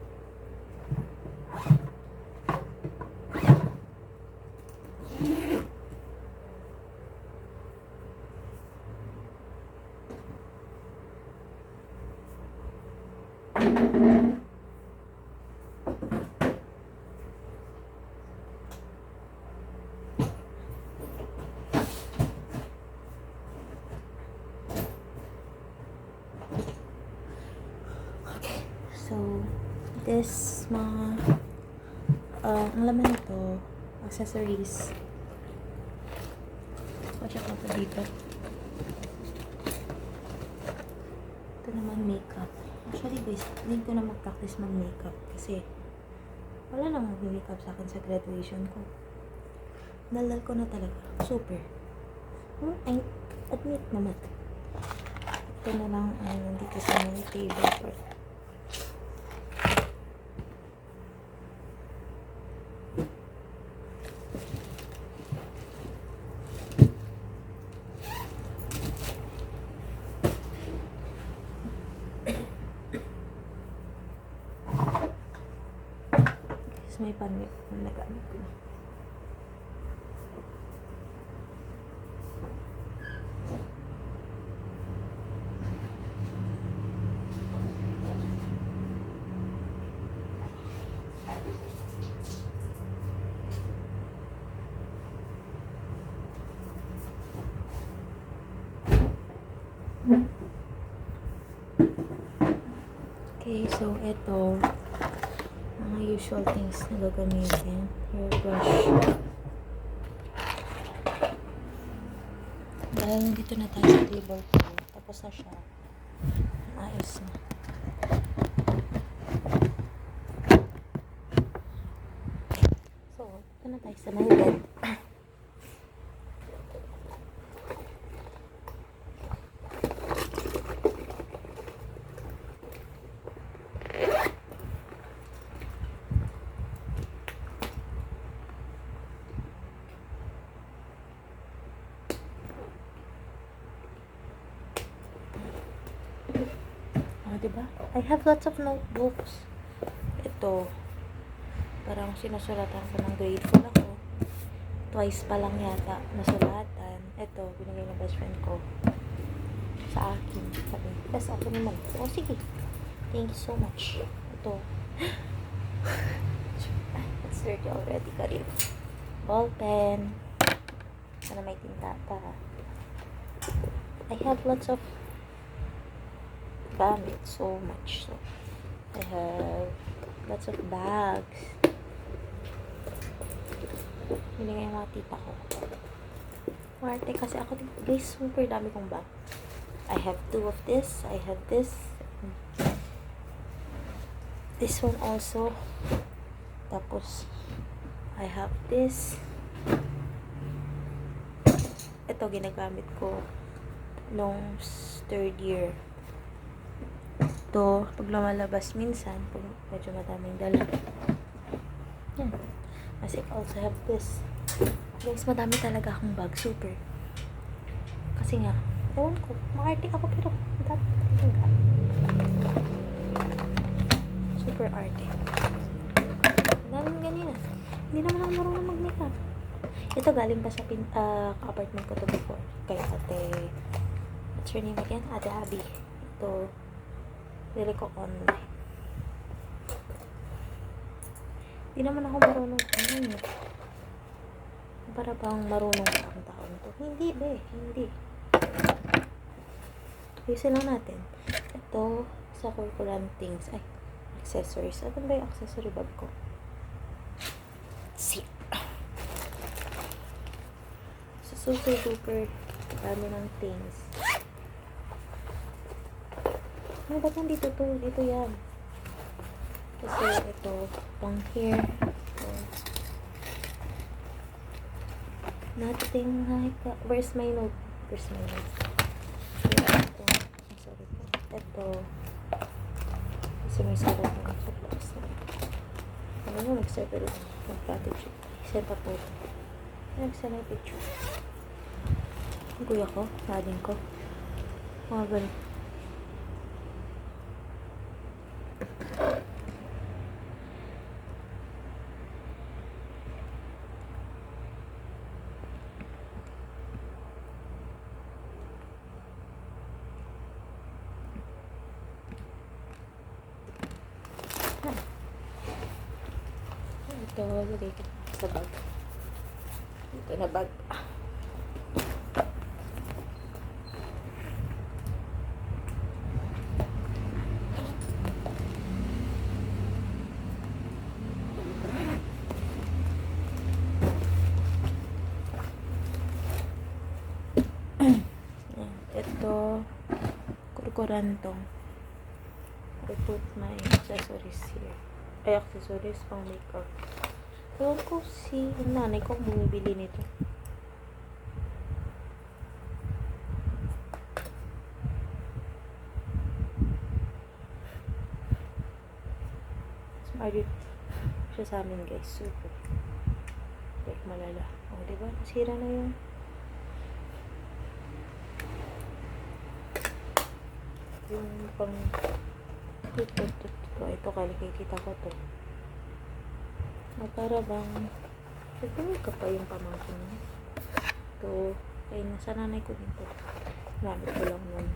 So, this mga ang laman nito, accessories. Pasya ko pa dito. Ito naman makeup. Actually guys, hindi ko na mag-practice mag-makeup kasi wala nang mag-makeup sa akin sa graduation ko. Dalal ko na talaga. Super. I admit naman. Ito na lang ang nandito sa my table part. May panit na nagamit ko. Okay, so ito mga usual things na gagamitin. Hairbrush. Dahil nandito na tayo sa table ko, tapos na siya. Ayos na. So, ito na tayo sa my bed. Diba? I have lots of notebooks. Ito, parang sinusulatan ko ng grateful ako. Twice pa lang yata nasulatan. Ito, binigay ng best friend ko sa akin. Sabi, best ako naman. Oh, sige. Thank you so much. Ito. It's dirty already, Karin. Ball pen. Sana may tinta pa. I have lots of gamit so much. So I have lots of bags. Binigay yung mga tita ko. Marte kasi ako, guys, super dami kong bag. I have 2 of this. I have this. This one also. Tapos I have this. Ito ginagamit ko nung 3rd year. Ito, pag lumalabas minsan, pag medyo madaming dala. Yan. As I also have this. Guys, madami talaga akong bag. Super. Kasi nga, ewan ko, maarte ako pero madami talaga. Super arte. Daming ganyan. Hindi naman ako marunong mag-makeup. Ito galing pa sa apartment ko to before. Kay ate at What's her name again? Ate Abby. Ito, bili ko online. Hindi naman ako marunong ano eh. Para bang marunong pa ang taon to. Hindi be, hindi. Ayusin lang natin. Ito, sa curriculum things. Ay, accessories. Ano ba yung accessory bag ko? See. So, super duper dami ng things. Ano ba nandito to? Ito yan. Kasi ito, pang hair. Ito. Nothing like that. Where's my note? Where's my note? Yeah, ito. Oh, sorry po. Ito. Kasi may sarap na sa class na. Ano mo, nag-settle lang. Nag-platitude. Send pa po. Nag-send na picture. Ang kuya ko, natin ko. Mga ganun. Ito, lagay ko sa bag. Ito na bag. Ito, kurkurantong. I put my accessories here. Ay, accessories pang makeup. Ewan ko si nanay ko bumibili nito. Smart siya sa amin guys. Super. Like malala. O, diba? Nasira na yung pang ito kalikita ko to. Para bang nagpamay ka pa yung pamangkin niya. Ito, ay nasa nanay ko din to. Gamit ko lang nun.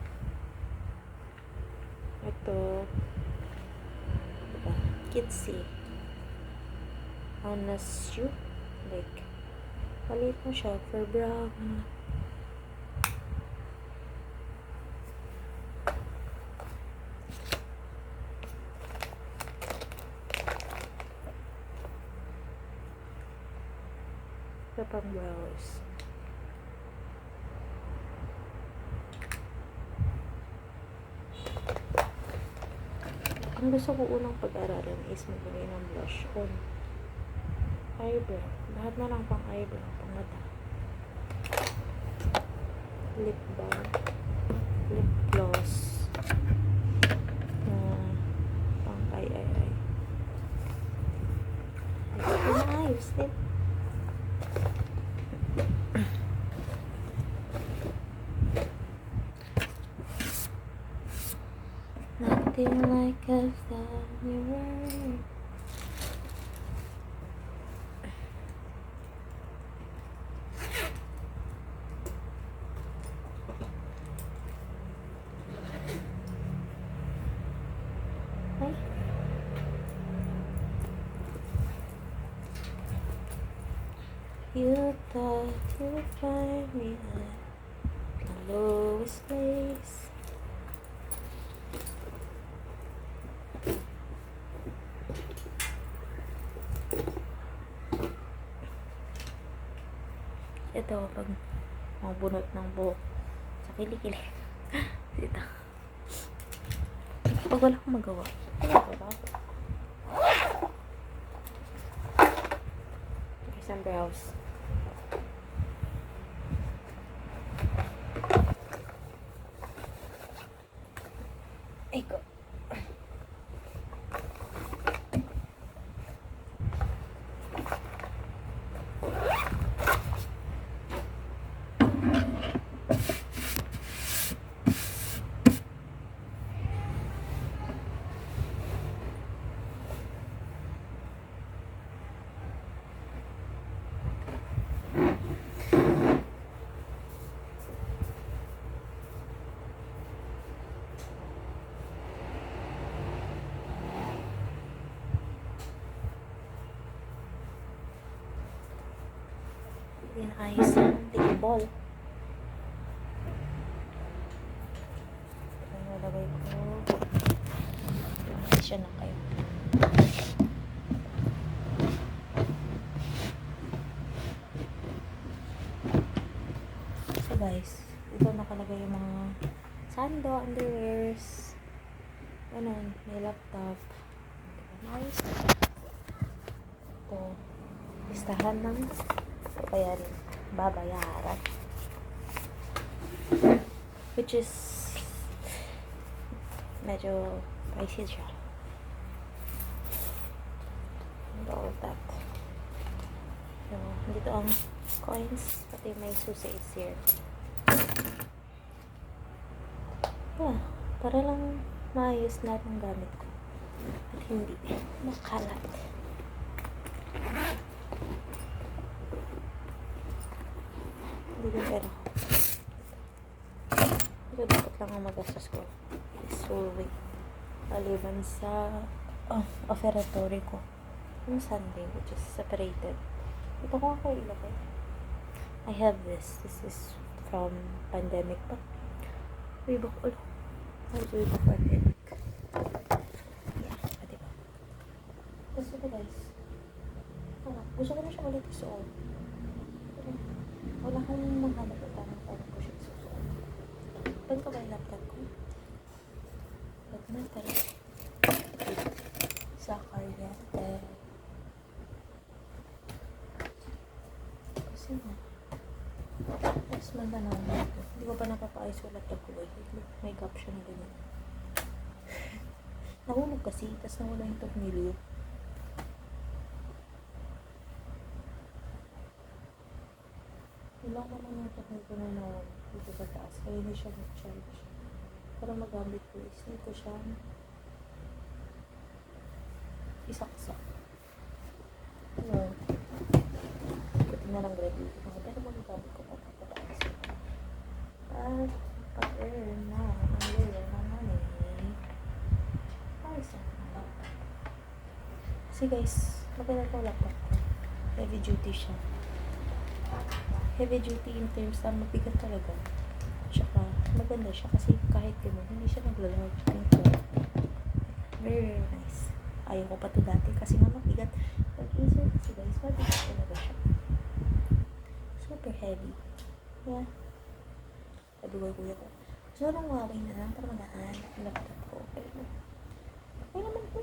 Ito, diba? Kitsy. Honest shoe. Like, palit mo siya for brown. Ito pang brows. Ang gusto ko unang pag-aralan is maglagay ng blush on eyebrow. Lahat na lang pang eyebrow, pang mata. Lip balm, lip gloss, pang ay. Ito na ayos din. Nothing like a thought you were. Ay. You thought you'd find me at the lowest place. Ito, pag mabunot ng buhok sa kilikili. Dito. Pag wala akong magawa. Isang brows. Eko. ayos yung table. Ito yung lagay ko. Siya na kayo. So guys, ito nakalagay yung mga sando, underwears. Ganun, may laptop. Nice. Ito, listahan ng babayaran. Which is medyo pricey siya. And all that. So, dito ang coins, pati may susi is here. Yeah, para lang maayos lahat ng gamit ko. At hindi makalat. Hindi din pera ko. Ito dapat lang ang magastos ko. This whole week. Maliban sa offeratory ko. Yung Sunday, which is separated. Ito ko ako ilagay. I have this. This is from pandemic pa. Way back pandemic. Yeah, pati ba? Tapos ito guys. Gusto ko na siya ulit isuot. Pero wala kang mahanap at tanong ko siya isuot. Pag ko ba yung laptop ko? Pag na pala. Sa karyate. Kasi nga. Tapos maganaw na ito. Hindi ko pa napapaayos yung laptop ko. May gap siya na ganyan. Nahulog kasi. Tapos nahulog yung tornilyo. Ilang naman yung tornilyo ko na dito sa taas. Kaya hindi siya mag-charge. Para magamit ko is need ko siya isaksak. Ano? Ito na lang ready. Pero magagamit ko pa pataas. At pag-earn na ang layer na money. Ayos na laptop. Kasi guys, maganda ko laptop ko. Heavy duty siya. Heavy duty in terms na mabigat talaga. Tsaka maganda siya kasi kahit gano'n, hindi siya naglalag. Very, very nice. Ayaw ko pa to dati kasi nga mabigat. But easier kasi guys, mabigat talaga siya. Super heavy. Yeah. Sabi ko kuya ko, so nung Huawei na lang para magaan yung laptop ko. Okay naman po.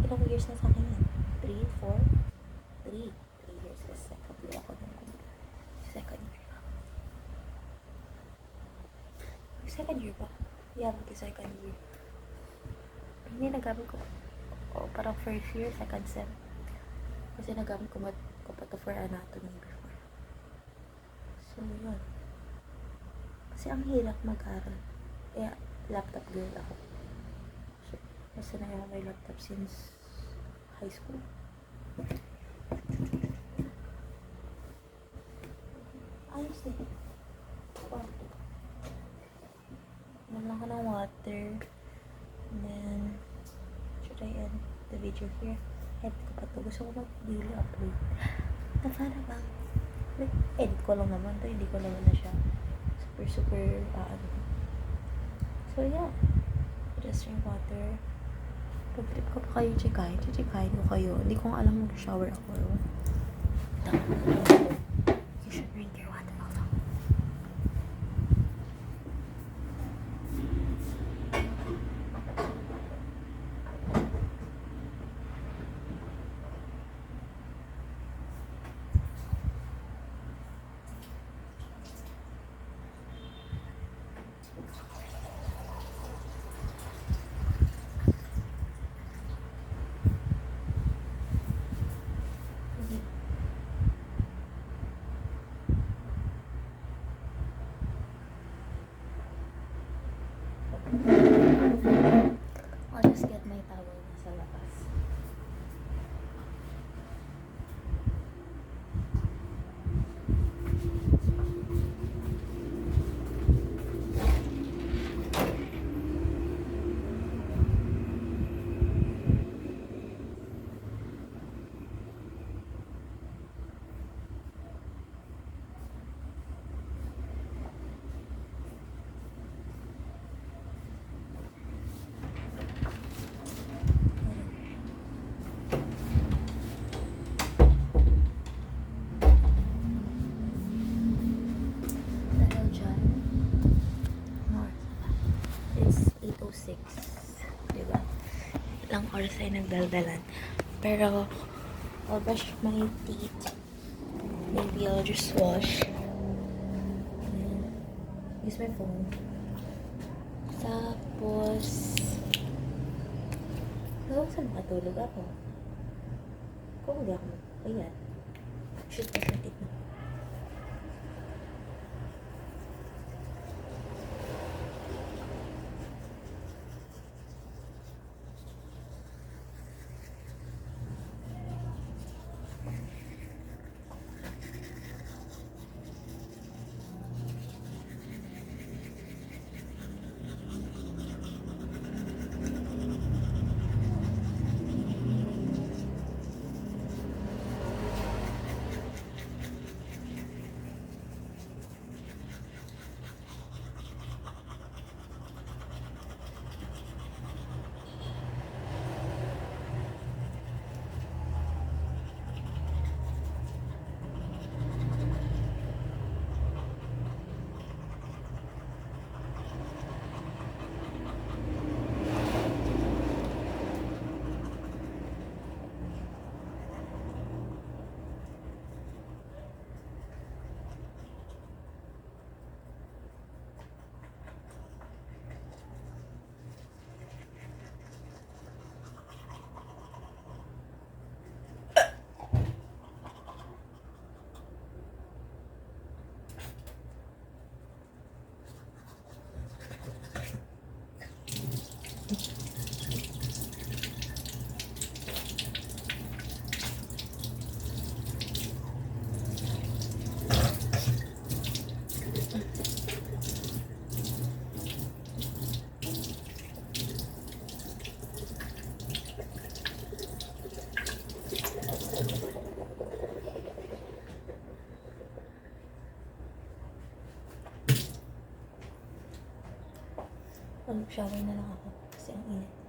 Ilang years na sa akin yan? 3, 4? 3 years kasi kapila ako ng second year. Second year ba? Yeah, second year. Hindi nagamit ko. Parang first year, second sem. Kasi nagamit ko pa to for anatomy before. So, yun. Kasi ang hirap mag-aral. Kaya, laptop girl ako. So, basta na yung may laptop since high school. Ayos eh. Wow. Naman ko ng water. And then, should I end the video here? Edit ko pa to. Gusto ko mag-daily upload. Para bang, edit ko lang naman to. Hindi ko naman na siya super, So, yeah. Just drink water. Pag-trip ko pa kayo, chikahin ko kayo. Hindi ko alam mag-shower ako. You should drink your water also. oras tayo nagdaldalan. Pero, I'll brush my teeth. Maybe I'll just wash. And use my phone. Tapos, saan makatulog ako? Kung hindi ako ayan. Shoot pa sa teeth na. Shower na lang ako kasi ang init.